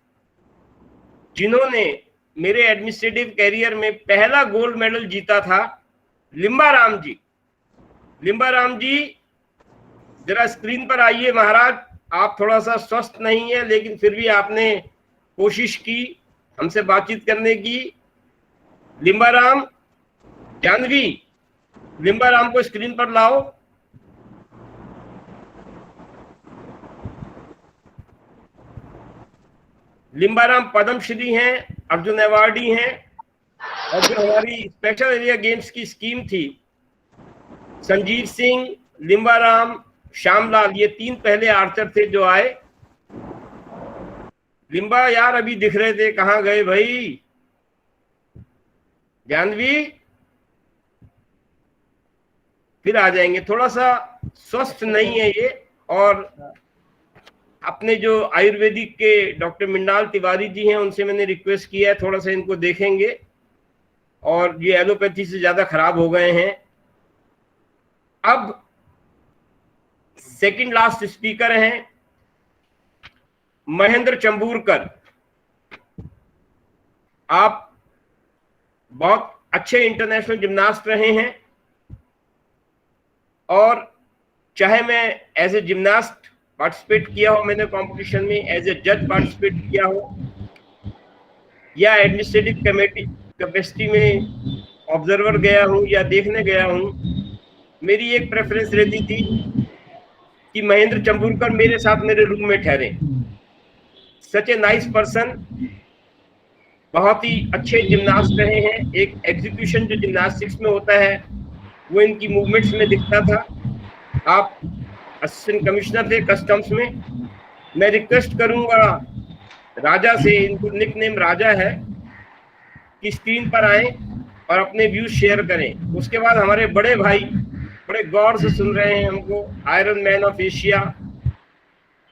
जिन्होंने मेरे एडमिनिस्ट्रेटिव कैरियर में पहला गोल्ड मेडल जीता था, लिम्बा राम जी। लिम्बा राम जी जरा स्क्रीन पर आइए महाराज। आप थोड़ा सा स्वस्थ नहीं है, लेकिन फिर भी आपने कोशिश की हमसे बातचीत करने की। लिम्बा राम, जानवी, लिम्बा राम को स्क्रीन पर लाओ। लिम्बा राम पद्मश्री हैं, अर्जुन अवार्डी हैं, और जो हमारी स्पेशल एरिया गेम्स की स्कीम थी, संजीव सिंह, लिम्बा राम, श्यामलाल, ये 3 पहले आर्चर थे जो आए। लिम्बा यार अभी दिख रहे थे, कहाँ गए भाई? जानवी फिर आ जाएंगे, थोड़ा सा स्वस्थ नहीं है ये। और अपने जो आयुर्वेदिक के डॉक्टर मृणाल तिवारी जी हैं, उनसे मैंने रिक्वेस्ट किया है थोड़ा सा इनको देखेंगे, और ये एलोपैथी से ज्यादा खराब हो गए हैं। अब सेकंड लास्ट स्पीकर हैं महेंद्र चंबूरकर। आप बहुत अच्छे इंटरनेशनल जिम्नास्ट रहे हैं, और चाहे मैं एज ए जिम्नास्ट पार्टिसिपेट किया हो, मैंने कंपटीशन में एज ए जज पार्टिसिपेट किया हो, या एडमिनिस्ट्रेटिव कमेटी कैपेसिटी में ऑब्जर्वर गया हूं या देखने गया हूं, मेरी एक प्रेफरेंस रहती थी कि महेंद्र चंबूरकर मेरे साथ मेरे रूम में ठहरे। सच ए नाइस पर्सन, बहुत ही अच्छे जिम्नास्ट रहे हैं। एक एग्जीक्यूशन जो जिम्नास्टिक्स में होता है वो इनकी मूवमेंट्स में दिखता था। आप असिस्टेंट कमिश्नर थे कस्टम्स में, मैं रिक्वेस्ट करूंगा राजा से, इनको निक नेम राजा है, कि स्क्रीन पर आए और अपने व्यूज शेयर करें। उसके बाद हमारे बड़े भाई बड़े गौर से सुन रहे हैं हमको, iron man of Asia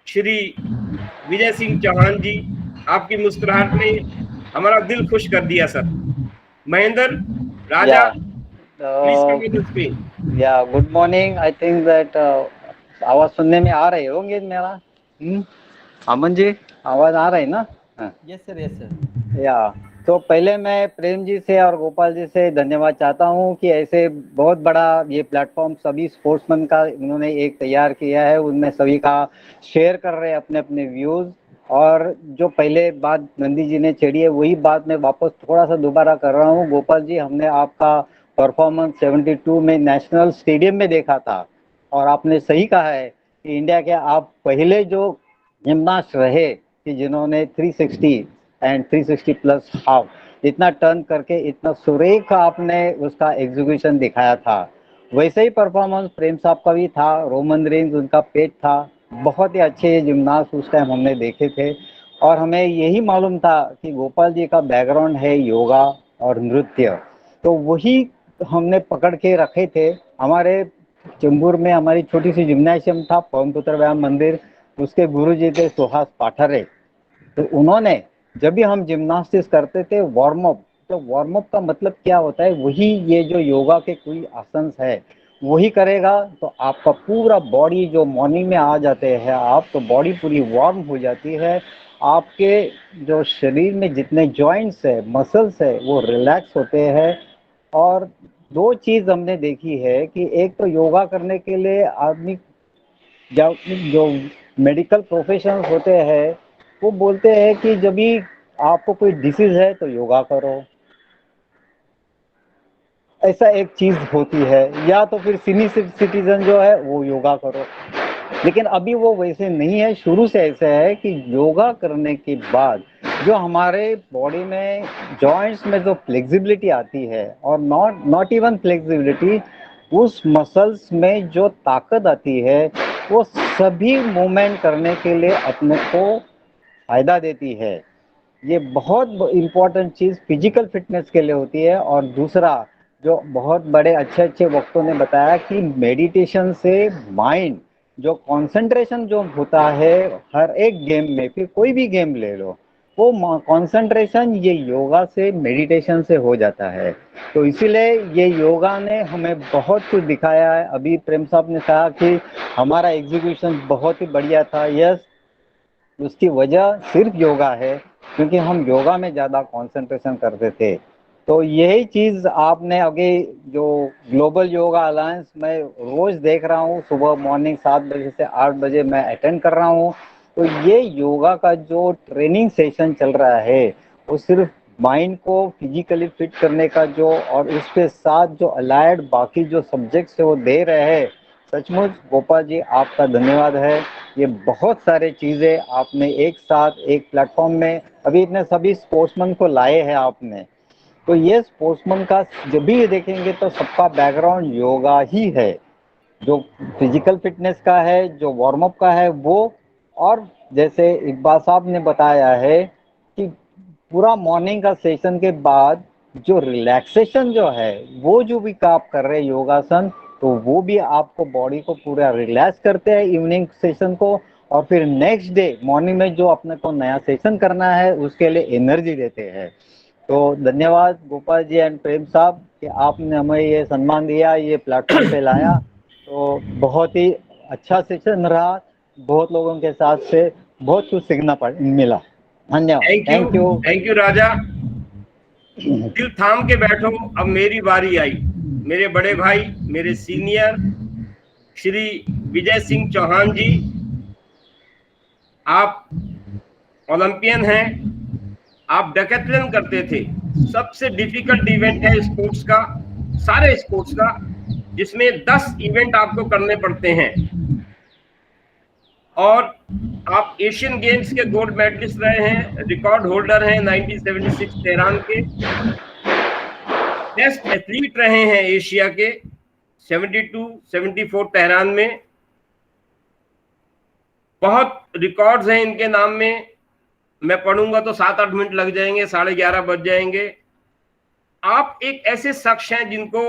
Shri Vijay Singh Chauhan ji, आपकी मुस्कुराहट ने हमारा दिल खुश कर दिया sir. Mahendra Raja, please come to screen. Yeah good morning. I think that आवाज सुनने में आ रही होंगे मेरा? अमन जी आवाज आ रही ना? Yes sir, yes sir. या तो पहले मैं प्रेम जी से और गोपाल जी से धन्यवाद चाहता हूं कि ऐसे बहुत बड़ा ये प्लेटफॉर्म सभी स्पोर्ट्समैन का उन्होंने एक तैयार किया है, उनमें सभी का शेयर कर रहे हैं अपने अपने व्यूज। और जो पहले बात नंदी जी ने छेड़ी है वही बात मैं वापस थोड़ा सा दोबारा कर रहा हूँ। गोपाल जी, हमने आपका परफॉर्मेंस 72 में नेशनल स्टेडियम में देखा था और आपने सही कहा है कि इंडिया के आप पहले जो जिम्नास्ट रहे कि जिन्होंने 360 एंड 360 प्लस हाफ इतना टर्न करके इतना सुरेख आपने उसका एग्जीक्यूशन दिखाया था। वैसे ही परफॉर्मेंस प्रेम साहब का भी था, रोमन रेंज उनका पेट था, बहुत ही अच्छे जिम्नास्ट उस टाइम हमने देखे थे। और हमें यही मालूम था कि गोपाल जी का बैकग्राउंड है योगा और नृत्य, तो वही हमने पकड़ के रखे थे। हमारे चेंबूर में हमारी छोटी सी जिम्नाशियम था, पवन पुत्र व्यायाम मंदिर, उसके गुरुजी थे सुहास पाठरे। तो उन्होंने जब भी हम जिम्नास्टिक्स करते थे वार्म अप, तो वार्म अप का मतलब क्या होता है, वही ये जो योगा के कोई आसन है वही करेगा तो आपका पूरा बॉडी जो मॉर्निंग में आ जाते हैं आप, तो बॉडी पूरी वार्म हो जाती है। आपके जो शरीर में जितने जॉइंट्स है, मसल्स है, वो रिलैक्स होते हैं। और दो चीज हमने देखी है कि एक तो योगा करने के लिए आदमी जो मेडिकल प्रोफेशनल्स होते हैं वो बोलते हैं कि जब भी आपको कोई डिसीज है तो योगा करो, ऐसा एक चीज होती है, या तो फिर सीनियर सिटीजन जो है वो योगा करो। लेकिन अभी वो वैसे नहीं है, शुरू से ऐसा है कि योगा करने के बाद जो हमारे बॉडी में जॉइंट्स में जो फ्लेक्सिबिलिटी आती है, और नॉट इवन फ्लेक्सिबिलिटी, उस मसल्स में जो ताकत आती है वो सभी मूवमेंट करने के लिए अपने को फायदा देती है। ये बहुत इम्पोर्टेंट चीज़ फिजिकल फिटनेस के लिए होती है। और दूसरा जो बहुत बड़े अच्छे अच्छे वक्तों ने बताया कि मेडिटेशन से माइंड जो कंसंट्रेशन जो होता है हर एक गेम में, फिर कोई भी गेम ले लो, वो कंसंट्रेशन ये योगा से मेडिटेशन से हो जाता है। तो इसीलिए ये योगा ने हमें बहुत कुछ दिखाया है। अभी प्रेम साहब ने कहा कि हमारा एग्जीक्यूशन बहुत ही बढ़िया था। यस, उसकी वजह सिर्फ योगा है, क्योंकि हम योगा में ज़्यादा कंसंट्रेशन करते थे। तो यही चीज़ आपने आगे जो ग्लोबल योगा अलायंस में रोज़ देख रहा हूँ, सुबह मॉर्निंग 7 बजे से 8 बजे मैं अटेंड कर रहा हूँ। तो ये योगा का जो ट्रेनिंग सेशन चल रहा है वो सिर्फ माइंड को फिजिकली फिट करने का जो, और उसके साथ जो अलाइड बाकी जो सब्जेक्ट्स है वो दे रहे हैं। सचमुच गोपाल जी आपका धन्यवाद है। ये बहुत सारे चीज़ें आपने एक साथ एक प्लेटफॉर्म में अभी इतने सभी स्पोर्ट्समैन को लाए हैं आपने। तो ये स्पोर्ट्समैन का जब भी ये देखेंगे तो सबका बैकग्राउंड योगा ही है, जो फिजिकल फिटनेस का है, जो वार्म अप का है वो। और जैसे इकबाल साहब ने बताया है कि पूरा मॉर्निंग का सेशन के बाद जो रिलैक्सेशन जो है वो जो भी आप कर रहे हैं योगासन, तो वो भी आपको बॉडी को पूरा रिलैक्स करते हैं इवनिंग सेशन को। और फिर नेक्स्ट डे मॉर्निंग में जो अपने को नया सेशन करना है उसके लिए एनर्जी देते हैं। तो धन्यवाद गोपाल जी एंड प्रेम साहब कि आपने हमें ये सम्मान दिया, ये प्लेटफॉर्म पे लाया। तो बहुत ही अच्छा सेशन रहा, बहुत लोगों के साथ से बहुत कुछ सीखना मिला। धन्यवाद। थैंक यू राजा। दिल थाम के बैठो, अब मेरी बारी आई। मेरे बड़े भाई, मेरे सीनियर श्री विजय सिंह चौहान जी, आप ओलंपियन हैं, आप डेकाथलॉन करते थे। सबसे डिफिकल्ट इवेंट है स्पोर्ट्स का, सारे स्पोर्ट्स का, जिसमें 10 इवेंट आपको करने पड़ते हैं। और आप एशियन गेम्स के गोल्ड मेडलिस्ट रहे हैं, रिकॉर्ड होल्डर हैं 1976 तेहरान के, बेस्ट एथलीट रहे हैं एशिया के 72, 74 तेहरान में। बहुत रिकॉर्ड्स हैं इनके नाम में, मैं पढ़ूंगा तो 7-8 मिनट लग जाएंगे, 11:30 बज जाएंगे। आप एक ऐसे शख्स हैं जिनको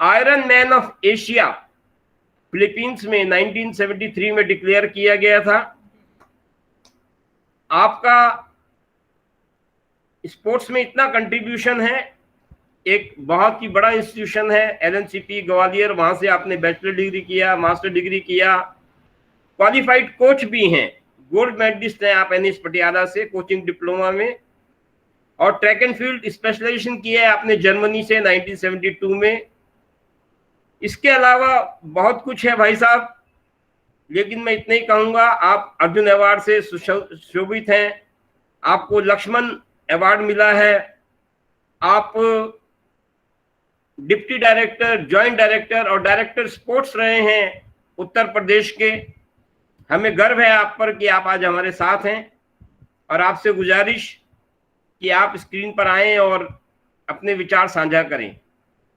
iron man of Asia Philippines में 1973 में डिक्लेयर किया गया था। आपका स्पोर्ट्स में इतना कंट्रीब्यूशन है, एक बहुत ही बड़ा इंस्टीट्यूशन है एलएनसीपी ग्वालियर, वहां से आपने बैचलर डिग्री किया, मास्टर डिग्री किया, क्वालिफाइड कोच भी हैं, गोल्ड मेडलिस्ट हैं आप एनएस पटियाला से कोचिंग डिप्लोमा में, और ट्रैक एंड फील्ड स्पेशलाइजेशन किया है आपने जर्मनी से 1972 में। इसके अलावा बहुत कुछ है भाई साहब, लेकिन मैं इतना ही कहूंगा, आप अर्जुन अवार्ड से सुशोभित हैं, आपको लक्ष्मण अवार्ड मिला है, आप डिप्टी डायरेक्टर, जॉइंट डायरेक्टर और डायरेक्टर स्पोर्ट्स रहे हैं उत्तर प्रदेश के। हमें गर्व है आप पर कि आप आज हमारे साथ हैं, और आपसे गुजारिश कि आप स्क्रीन पर आएं और अपने विचार साझा करें।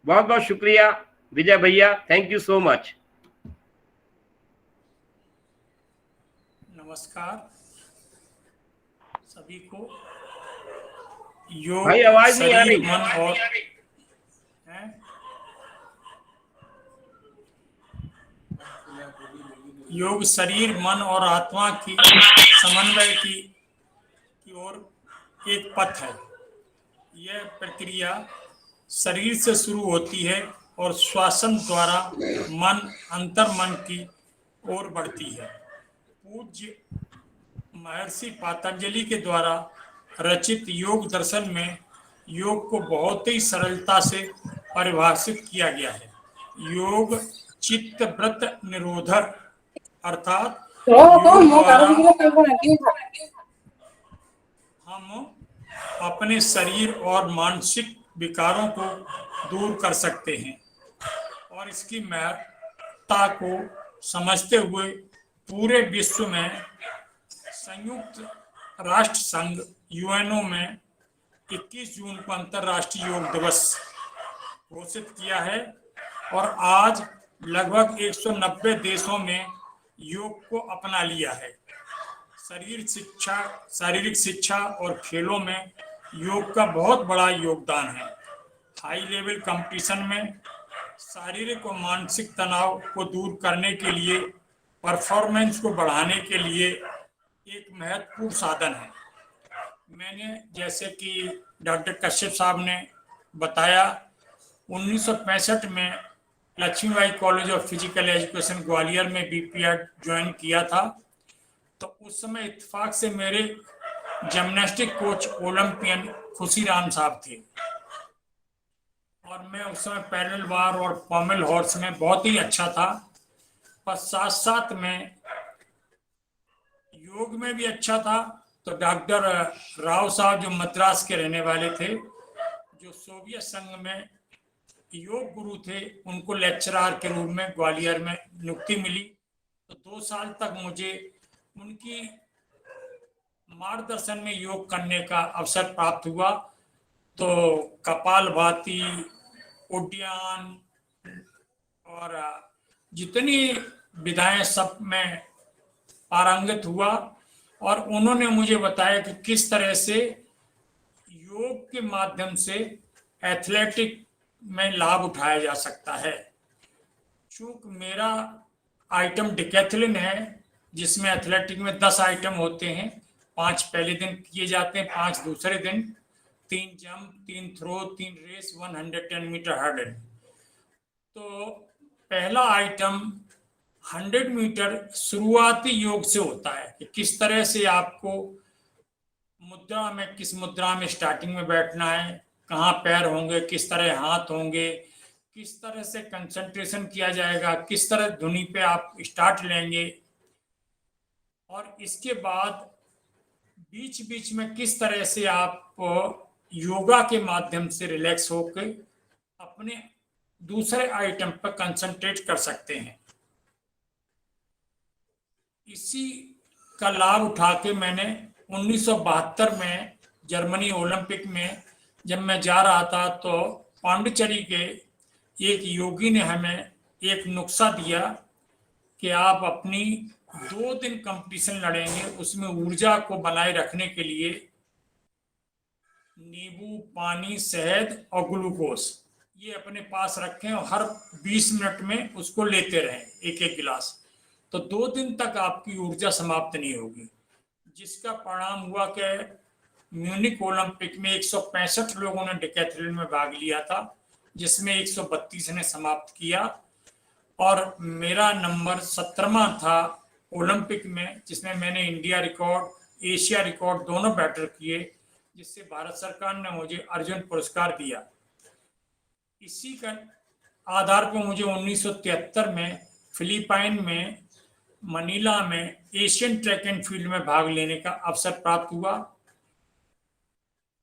बहुत बहुत शुक्रिया विजय भैया, थैंक यू सो मच। नमस्कार सभी को। योग भाई आवाज नहीं आ रही। शरीर, मन और योग शरीर, मन और आत्मा की समन्वय की ओर एक पथ है। यह प्रक्रिया शरीर से शुरू होती है और श्वासन द्वारा मन अंतर्मन की ओर बढ़ती है। पूज्य महर्षि पतंजलि के द्वारा रचित योग दर्शन में योग को बहुत ही सरलता से परिभाषित किया गया है। योग चित्त व्रत निरोधक अर्थात योग द्वारा हम अपने शरीर और मानसिक विकारों को दूर कर सकते हैं, और इसकी महत्ता को समझते हुए पूरे विश्व में संयुक्त राष्ट्र संघ यूएनओ में 21 जून को अंतर्राष्ट्रीय योग दिवस घोषित किया है, और आज लगभग 190 देशों में योग को अपना लिया है। शारीरिक शिक्षा और खेलों में योग का बहुत बड़ा योगदान है। हाई लेवल कंपटीशन में शारीरिक और मानसिक तनाव को दूर करने के लिए, परफॉर्मेंस को बढ़ाने के लिए एक महत्वपूर्ण साधन है। मैंने जैसे कि डॉक्टर कश्यप साहब ने बताया, 1965 में Lakshmibai college of physical education Gwalior में बीपीएड ज्वाइन किया था। तो उस समय इत्तेफाक से मेरे जिम्नास्टिक कोच ओलंपियन खुशीराम साहब थे, और मैं उस समय पैरेलल बार और पॉमेल हॉर्स में बहुत ही अच्छा था, पर साथ साथ में योग में भी अच्छा था। तो डॉक्टर राव साहब जो मद्रास के रहने वाले थे, जो सोवियत संघ में योग गुरु थे, उनको लेक्चरर के रूप में ग्वालियर में नियुक्ति मिली। तो 2 साल तक मुझे उनकी मार्गदर्शन में योग करने का अवसर प्राप्त हुआ। तो कपालभाति, उड्डयन और जितनी विधाएं सब में पारंगत हुआ, और उन्होंने मुझे बताया कि किस तरह से योग के माध्यम से एथलेटिक में लाभ उठाया जा सकता है। चूंकि मेरा आइटम डिकैथलिन है, जिसमें एथलेटिक में 10 आइटम होते हैं, 5 पहले दिन किए जाते हैं, 5 दूसरे दिन, 3 jump, 3 throw, 3 race, 110 metre hurdle. तो पहला आइटम 100 मीटर शुरुआती योग से होता है कि किस तरह से आपको मुद्रा में, किस मुद्रा में स्टार्टिंग में बैठना है, कहाँ पैर होंगे, किस तरह हाथ होंगे, किस तरह से कंसंट्रेशन किया जाएगा, किस तरह धुनी पे आप स्टार्ट लेंगे, और इसके बाद बीच बीच में किस तरह से आप योगा के माध्यम से रिलैक्स होकर अपने दूसरे आइटम पर कंसंट्रेट कर सकते हैं। इसी का लाभ उठा के मैंने 1972 में जर्मनी ओलंपिक में जब मैं जा रहा था तो पांडिचेरी के एक योगी ने हमें एक नुस्खा दिया कि आप अपनी 2 दिन कंपटीशन लड़ेंगे, उसमें ऊर्जा को बनाए रखने के लिए नींबू, पानी, शहद और ग्लूकोज ये अपने पास रखें और हर 20 मिनट में उसको लेते रहें एक एक गिलास, तो 2 दिन तक आपकी ऊर्जा समाप्त नहीं होगी। जिसका परिणाम हुआ कि म्यूनिक ओलंपिक में 165 लोगों ने डिकैथलॉन में भाग लिया था, जिसमें 132 ने समाप्त किया और मेरा नंबर 17वां था ओलंपिक में, जिसमें मैंने इंडिया रिकॉर्ड, एशिया रिकॉर्ड दोनों बैटर किए, जिससे भारत सरकार ने मुझे अर्जुन पुरस्कार दिया। इसी का आधार पर मुझे 1973 में फिलीपाइन में मनीला में एशियन ट्रैक एंड फील्ड में भाग लेने का अवसर प्राप्त हुआ।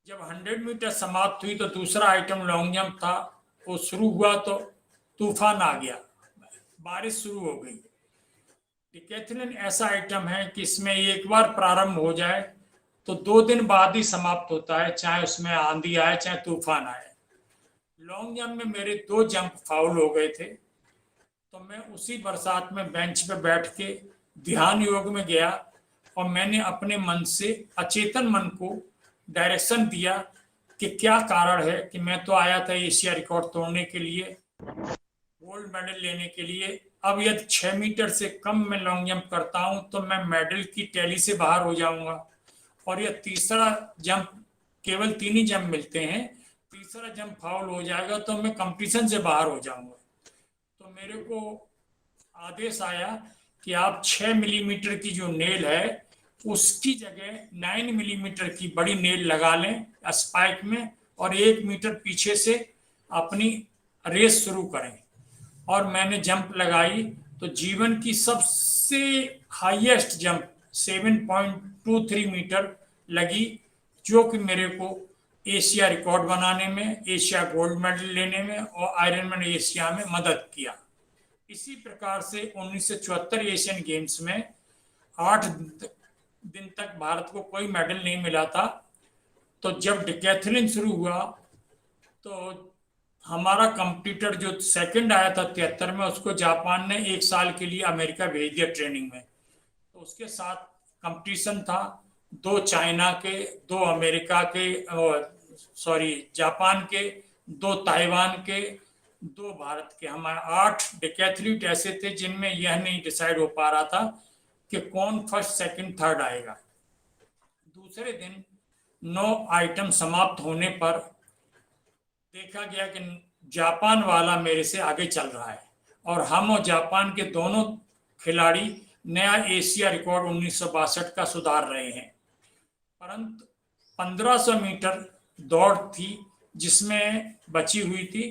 जब 100 मीटर समाप्त हुई तो दूसरा आइटम लॉन्ग जंप था, वो शुरू हुआ तो तूफान आ गया, बारिश शुरू हो गई। डिकैथलॉन ऐसा आइटम है कि इसमें एक बार प्रारंभ हो जाए तो 2 दिन बाद ही समाप्त होता है, चाहे उसमें आंधी आए चाहे तूफान आए। लॉन्ग जंप में मेरे 2 जंप फाउल हो गए थे, तो मैं उसी बरसात में बेंच पे बैठ के ध्यान योग में गया और मैंने अपने मन से, अचेतन मन को डायरेक्शन दिया कि क्या कारण है कि मैं तो आया था एशिया रिकॉर्ड तोड़ने के लिए, गोल्ड मेडल लेने के लिए। अब यदि 6 मीटर से कम मैं लॉन्ग जंप करता हूं तो मैं मेडल की टैली से बाहर हो जाऊंगा, और यह तीसरा जंप, केवल 3 ही जंप मिलते हैं, तीसरा जंप फाउल हो जाएगा तो मैं कंपटीशन से बाहर हो जाऊंगा। तो मेरे को आदेश आया कि आप 6 मिलीमीटर की जो नेल है उसकी जगह 9 मिलीमीटर की बड़ी नेल लगा लें स्पाइक में, और 1 मीटर पीछे से अपनी रेस शुरू करें। और मैंने जंप लगाई तो जीवन की सबसे हाईएस्ट जंप 7.23 मीटर लगी, जो कि मेरे को एशिया रिकॉर्ड बनाने में, एशिया गोल्ड मेडल लेने में और आयरनमैन एशिया में मदद किया। इसी प्रकार से 1974 एशियन गेम्स में 8 दिन तक भारत को कोई मेडल नहीं मिला था। तो जब डिकैथलॉन शुरू हुआ तो हमारा कंपटीटर जो सेकंड आया था 73 में, उसको जापान ने 1 साल के लिए अमेरिका भेज दिया ट्रेनिंग में। तो उसके साथ कंपटीशन था 2 चाइना के, 2 अमेरिका के, जापान के, 2 ताइवान के, 2 भारत के। हमारे 8 डिकैथलीट ऐसे थे जिनमें यह नहीं डिसाइड हो पा रहा था कि कौन फर्स्ट, सेकंड, थर्ड आएगा। दूसरे दिन 9 आइटम समाप्त होने पर देखा गया कि जापान वाला मेरे से आगे चल रहा है, और हम और जापान के दोनों खिलाड़ी नया एशिया रिकॉर्ड 1962 का सुधार रहे हैं। परंतु 1500 मीटर दौड़ थी जिसमें बची हुई थी।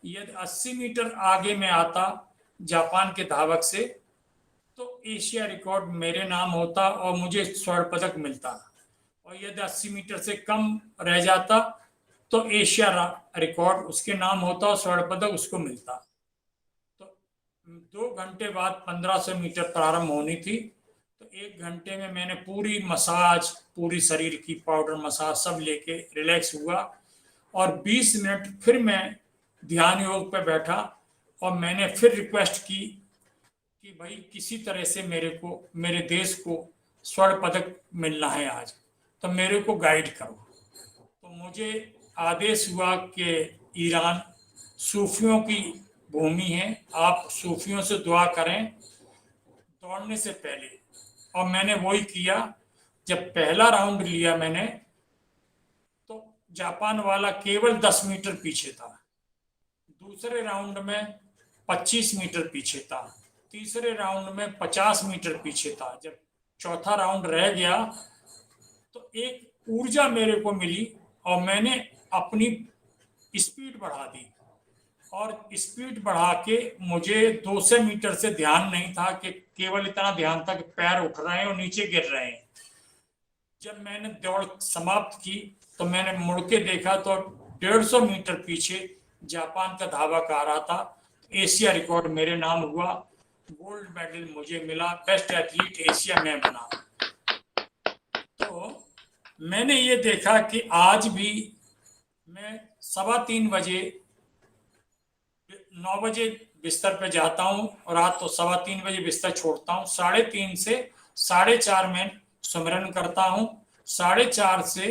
यदि 80 मीटर आगे में आता जापान के धावक से तो एशिया रिकॉर्ड मेरे नाम होता और मुझे स्वर्ण पदक मिलता, और यदि 80 मीटर से कम रह जाता तो एशिया रिकॉर्ड उसके नाम होता और स्वर्ण पदक उसको मिलता। तो 2 घंटे बाद 1500 मीटर प्रारंभ होनी थी, तो 1 घंटे में मैंने पूरी मसाज, पूरी शरीर की पाउडर मसाज सब लेके रिलैक्स हुआ, और 20 मिनट फिर मैं ध्यान योग पे बैठा और मैंने फिर रिक्वेस्ट की कि भाई किसी तरह से मेरे को, मेरे देश को स्वर्ण पदक मिलना है आज, तो मेरे को गाइड करो। तो मुझे आदेश हुआ कि ईरान सूफियों की भूमि है, आप सूफियों से दुआ करें दौड़ने से पहले। और मैंने वही किया। जब पहला राउंड लिया मैंने तो जापान वाला केवल 10 मीटर पीछे था, दूसरे राउंड में 25 मीटर पीछे था, तीसरे राउंड में 50 मीटर पीछे था। जब चौथा राउंड रह गया तो एक ऊर्जा मेरे को मिली और मैंने अपनी स्पीड बढ़ा दी, और स्पीड बढ़ा के मुझे 200 मीटर से ध्यान नहीं था कि केवल इतना ध्यान था कि पैर उठ रहे हैं और नीचे गिर रहे हैं। जब मैंने दौड़ समाप्त की तो मैंने मुड़ के देखा तो 150 मीटर पीछे जापान का धावक आ रहा था। एशिया रिकॉर्ड मेरे नाम हुआ, गोल्ड मेडल मुझे मिला, बेस्ट एथलीट एशिया में बना। मैंने ये देखा कि आज भी मैं 3:15 बजे 9 बजे बिस्तर पे जाता हूँ और रात तो 3:15 बजे बिस्तर छोड़ता हूँ। 3:30 से 4:30 में सुमिरन करता हूँ। 4:30 से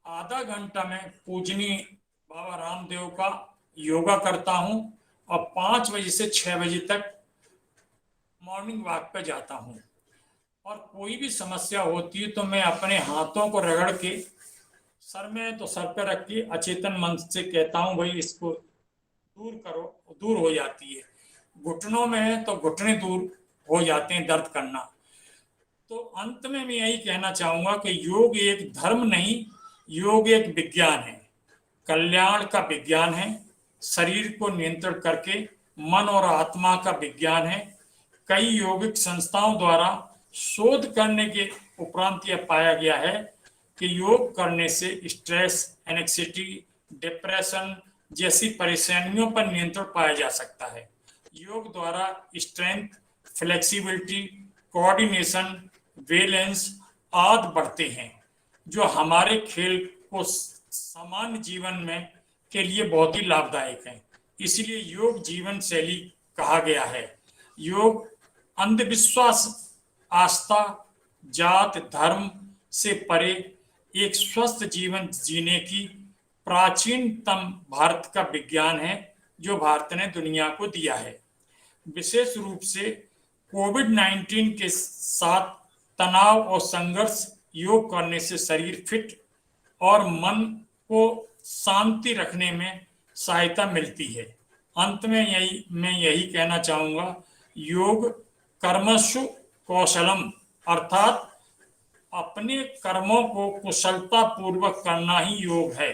आधा घंटा मैं पूजनीय बाबा रामदेव का योगा करता हूँ और 5 बजे से 6 बजे तक मॉर्निंग वॉक पे जाता हूँ। और कोई भी समस्या होती है तो मैं अपने हाथों को रगड़ के सर में तो सर पे रख के अचेतन मन से कहता हूँ भाई इसको दूर करो, दूर हो जाती है। घुटनों में है तो घुटने दूर हो जाते हैं दर्द करना। तो अंत में मैं यही कहना चाहूंगा कि योग एक धर्म नहीं, योग एक विज्ञान है, कल्याण का विज्ञान है, शरीर को नियंत्रण करके मन और आत्मा का विज्ञान है। कई योगिक संस्थाओं द्वारा शोध करने के उपरांत यह पाया गया है कि योग करने से स्ट्रेस, एंग्जायटी, डिप्रेशन जैसी परेशानियों पर नियंत्रण पाया जा सकता है। योग द्वारा स्ट्रेंथ, फ्लेक्सिबिलिटी, कोऑर्डिनेशन, बैलेंस आदि बढ़ते हैं, जो हमारे खेल को सामान्य जीवन में के लिए बहुत ही लाभदायक है। इसलिए योग जीवन शैली कहा गया है। योग अंधविश्वास, आस्था, जात, धर्म से परे एक स्वस्थ जीवन जीने की प्राचीनतम भारत का विज्ञान है, जो भारत ने दुनिया को दिया है। विशेष रूप से कोविड-19 के साथ तनाव और संघर्ष योग करने से शरीर फिट और मन को शांति रखने में सहायता मिलती है। अंत में मैं यही कहना चाहूँगा, योग कर्मसु कौशलम, अर्थात अपने कर्मों को कुशलता पूर्वक करना ही योग है,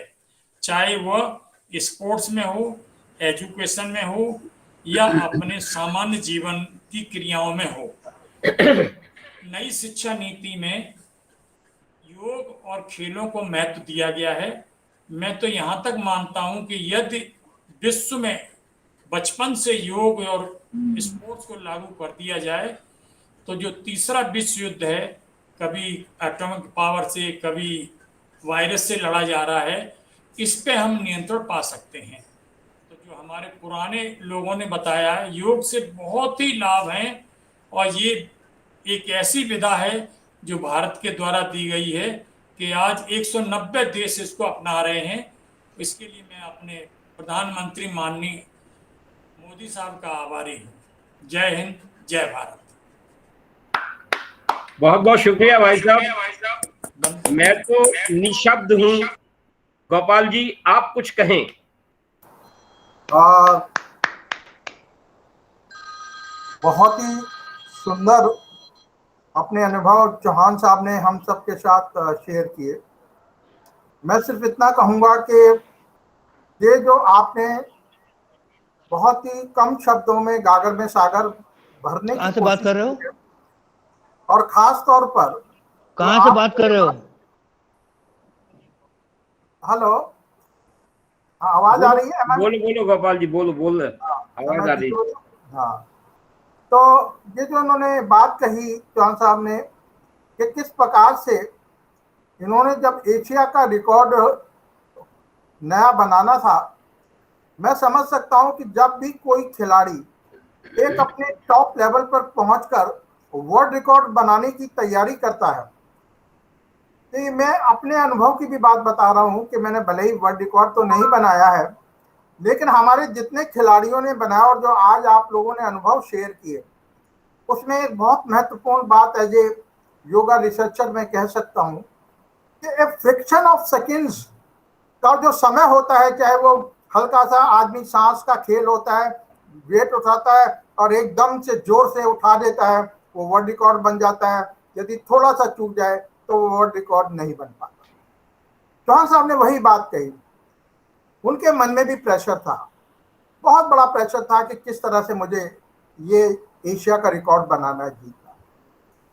चाहे वह स्पोर्ट्स में हो, एजुकेशन में हो या अपने सामान्य जीवन की क्रियाओं में हो। नई शिक्षा नीति में योग और खेलों को महत्व दिया गया है। मैं तो यहाँ तक मानता हूँ कि यदि विश्व में बचपन से योग और स्पोर्ट्स को लागू कर दिया जाए तो जो तीसरा विश्व युद्ध है, कभी एटॉमिक पावर से, कभी वायरस से लड़ा जा रहा है, इस पे हम नियंत्रण पा सकते हैं। तो जो हमारे पुराने लोगों ने बताया है, योग से बहुत ही लाभ हैं और ये एक ऐसी विधा है जो भारत के द्वारा दी गई है कि आज 190 देश इसको अपना रहे हैं। इसके लिए मैं अपने प्रधानमंत्री माननीय मोदी साहब का आभारी हूँ। जय हिंद, जय भारत। बहुत बहुत शुक्रिया भाई साहब, मैं तो निशब्द हूँ। गोपाल जी, आप कुछ कहें। बहुत ही सुंदर अपने अनुभव चौहान साहब ने हम सबके साथ शेयर किए। मैं सिर्फ इतना कहूँगा कि ये जो आपने बहुत ही कम शब्दों में गागर में सागर भरने कहाँ से बात कर रहे हो? और खास तौर पर कहाँ से बात कर रहे हो? हेलो, आवाज आ रही है? बोलो बोलो गोपाल जी, बोलो बोलो, आवाज आ रही है। हाँ, तो ये जो उन्होंने बात कही चौहान साहब ने कि किस प्रकार से इन्होंने जब एशिया का रिकॉर्ड नया बनाना था, मैं समझ सकता हूं कि जब भी कोई खिलाड़ी एक अपने टॉप लेवल पर पहुंचकर वर्ल्ड रिकॉर्ड बनाने की तैयारी करता है, तो मैं अपने अनुभव की भी बात बता रहा हूं कि मैंने भले ही वर्ल्ड रिकॉर्ड तो नहीं बनाया है, लेकिन हमारे जितने खिलाड़ियों ने बनाया और जो आज आप लोगों ने अनुभव शेयर किए, उसमें एक बहुत महत्वपूर्ण बात एज ए योगा रिसर्चर मैं कह सकता हूं कि एक फ्रिक्शन ऑफ सेकंड्स का जो समय होता है, चाहे वो हल्का सा आदमी सांस का खेल होता है, वेट उठाता है और एकदम से जोर से उठा देता है, वो वर्ल्ड रिकॉर्ड बन जाता है। यदि थोड़ा सा चूक जाए तो वो वर्ल्ड रिकॉर्ड नहीं बन पाता। चौहान साहब ने वही बात कही। उनके मन में भी प्रेशर था, बहुत बड़ा प्रेशर था कि किस तरह से मुझे ये एशिया का रिकॉर्ड बनाना है, जीतना।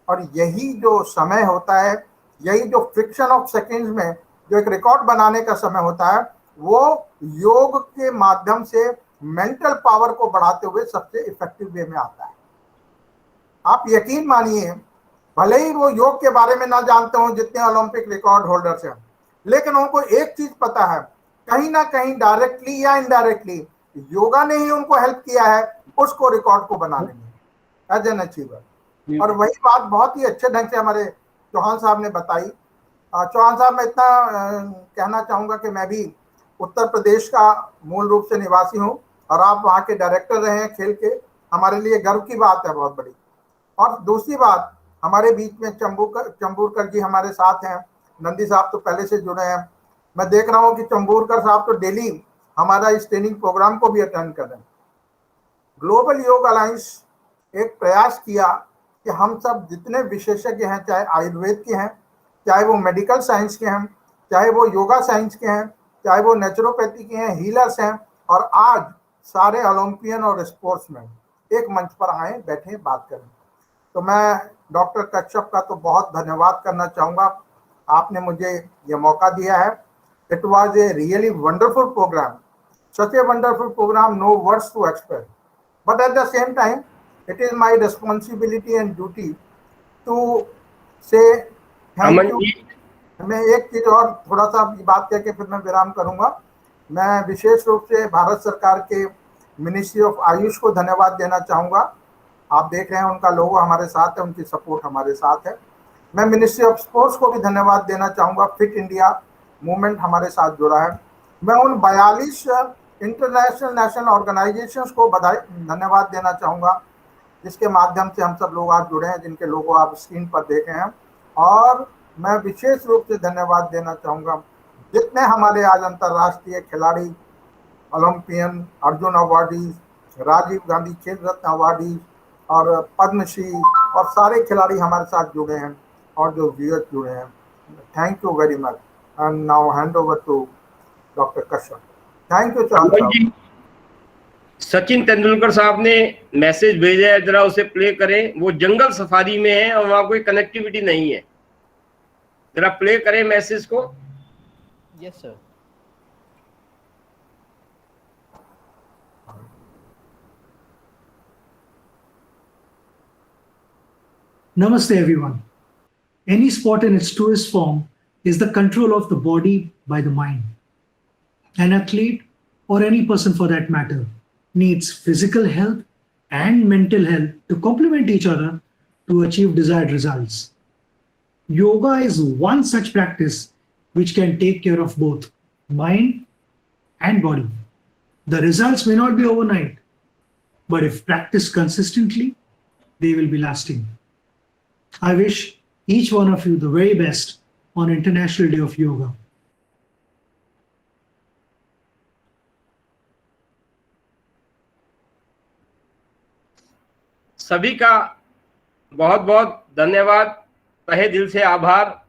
और यही जो समय होता है, यही जो फ्रिक्शन ऑफ सेकंड्स में जो एक रिकॉर्ड बनाने का समय होता है, वो योग के माध्यम से मेंटल पावर को बढ़ाते हुए सबसे इफेक्टिव वे में आता है। आप यकीन मानिए भले ही वो योग के बारे में ना जानते हो जितने ओलंपिक रिकॉर्ड होल्डर्स हैं, लेकिन उनको एक चीज पता है, कहीं ना कहीं डायरेक्टली या इनडायरेक्टली योगा ने ही उनको हेल्प किया है उसको रिकॉर्ड को बनाने में एज एन अचीवर। और वही बात बहुत ही अच्छे ढंग से हमारे चौहान साहब ने बताई। चौहान साहब, मैं इतना कहना चाहूंगा कि मैं भी उत्तर प्रदेश का मूल रूप से निवासी हूं और आप वहाँ के डायरेक्टर रहे हैं खेल के, हमारे लिए गर्व की बात है बहुत बड़ी। और दूसरी बात, हमारे बीच में चंबूरकर जी हमारे साथ हैं, नंदी साहब तो पहले से जुड़े हैं। मैं देख रहा हूँ कि चंबूरकर साहब तो डेली हमारा इस ट्रेनिंग प्रोग्राम को भी अटेंड कर रहे हैं। ग्लोबल योग अलायंस एक प्रयास किया कि हम सब जितने विशेषज्ञ हैं, चाहे आयुर्वेद के हैं, चाहे वो मेडिकल साइंस के हैं, चाहे वो योगा साइंस के हैं, चाहे वो नेचुरोपैथी के हैं, हीलर्स हैं, और आज सारे ओलंपियन और स्पोर्ट्समैन एक मंच पर आए, बैठे, बात करें। तो मैं डॉक्टर कश्यप का तो बहुत धन्यवाद करना चाहूँगा, आपने मुझे ये मौका दिया है। It was a really wonderful programme, such a wonderful programme, no words to express, but at the same time it is my responsibility and duty to say thank you. मैं एक चीज और थोड़ा सा बात करके फिर मैं विराम करूंगा। मैं विशेष रूप से भारत सरकार के मिनिस्ट्री ऑफ आयुष को धन्यवाद देना चाहूँगा। आप देख रहे हैं उनका लोगो हमारे साथ है, उनकी सपोर्ट हमारे साथ है। मैं मिनिस्ट्री ऑफ स्पोर्ट्स को भी धन्यवाद देना चाहूँगा, फिट इंडिया मूवमेंट हमारे साथ जुड़ा है। मैं उन 42 इंटरनेशनल नेशनल ऑर्गेनाइजेशंस को धन्यवाद देना चाहूँगा जिसके माध्यम से हम सब लोग आज जुड़े हैं, जिनके लोगो आप स्क्रीन पर देख रहे हैं। और मैं विशेष रूप से धन्यवाद देना चाहूँगा जितने हमारे आज अंतर्राष्ट्रीय खिलाड़ी, ओलंपियन, अर्जुन अवार्डीज, राजीव गांधी खेल रत्न अवार्डीज और पद्मश्री और सारे खिलाड़ी हमारे साथ जुड़े हैं और जो व्यूअर्स जुड़े हैं। Thank you very much and now hand over to doctor Kashyap. Thank you Chauhan. Sachin Tendulkar साहब ने मैसेज भेजा है, जरा उसे प्ले करें। वो जंगल सफारी में है और वहाँ कोई कनेक्टिविटी नहीं है, जरा प्ले करें मैसेज को। Yes sir. Namaste everyone. Any sport in its truest form is the control of the body by the mind. An athlete, or any person for that matter, needs physical health and mental health to complement each other to achieve desired results. Yoga is one such practice which can take care of both mind and body. The results may not be overnight, but if practiced consistently, they will be lasting. I wish each one of you the very best on International Day of Yoga. सभी का बहुत बहुत धन्यवाद, तहे दिल से आभार।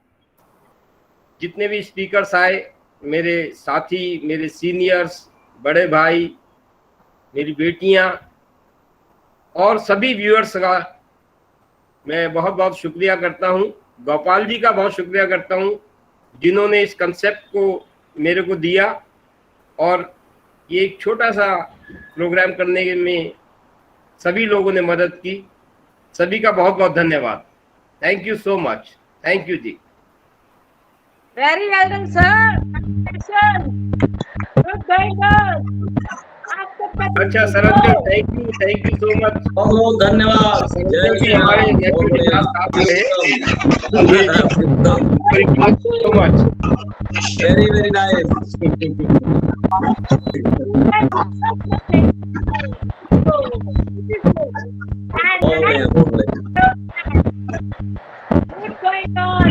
जितने भी स्पीकर्स आए, मेरे साथी, मेरे सीनियर्स, बड़े भाई, मेरी बेटियां और सभी व्यूअर्स का मैं बहुत बहुत शुक्रिया करता हूं। गोपाल जी का बहुत शुक्रिया करता हूं जिन्होंने इस कंसेप्ट को मेरे को दिया और ये एक छोटा सा प्रोग्राम करने में सभी लोगों ने मदद की। सभी का बहुत बहुत धन्यवाद। Thank you so much. Thank you ji. Very well done sir. Good guidance. अच्छा Saranjan, thank you so much, बहुत बहुत धन्यवाद। हमारे so much, very very nice. What's going on?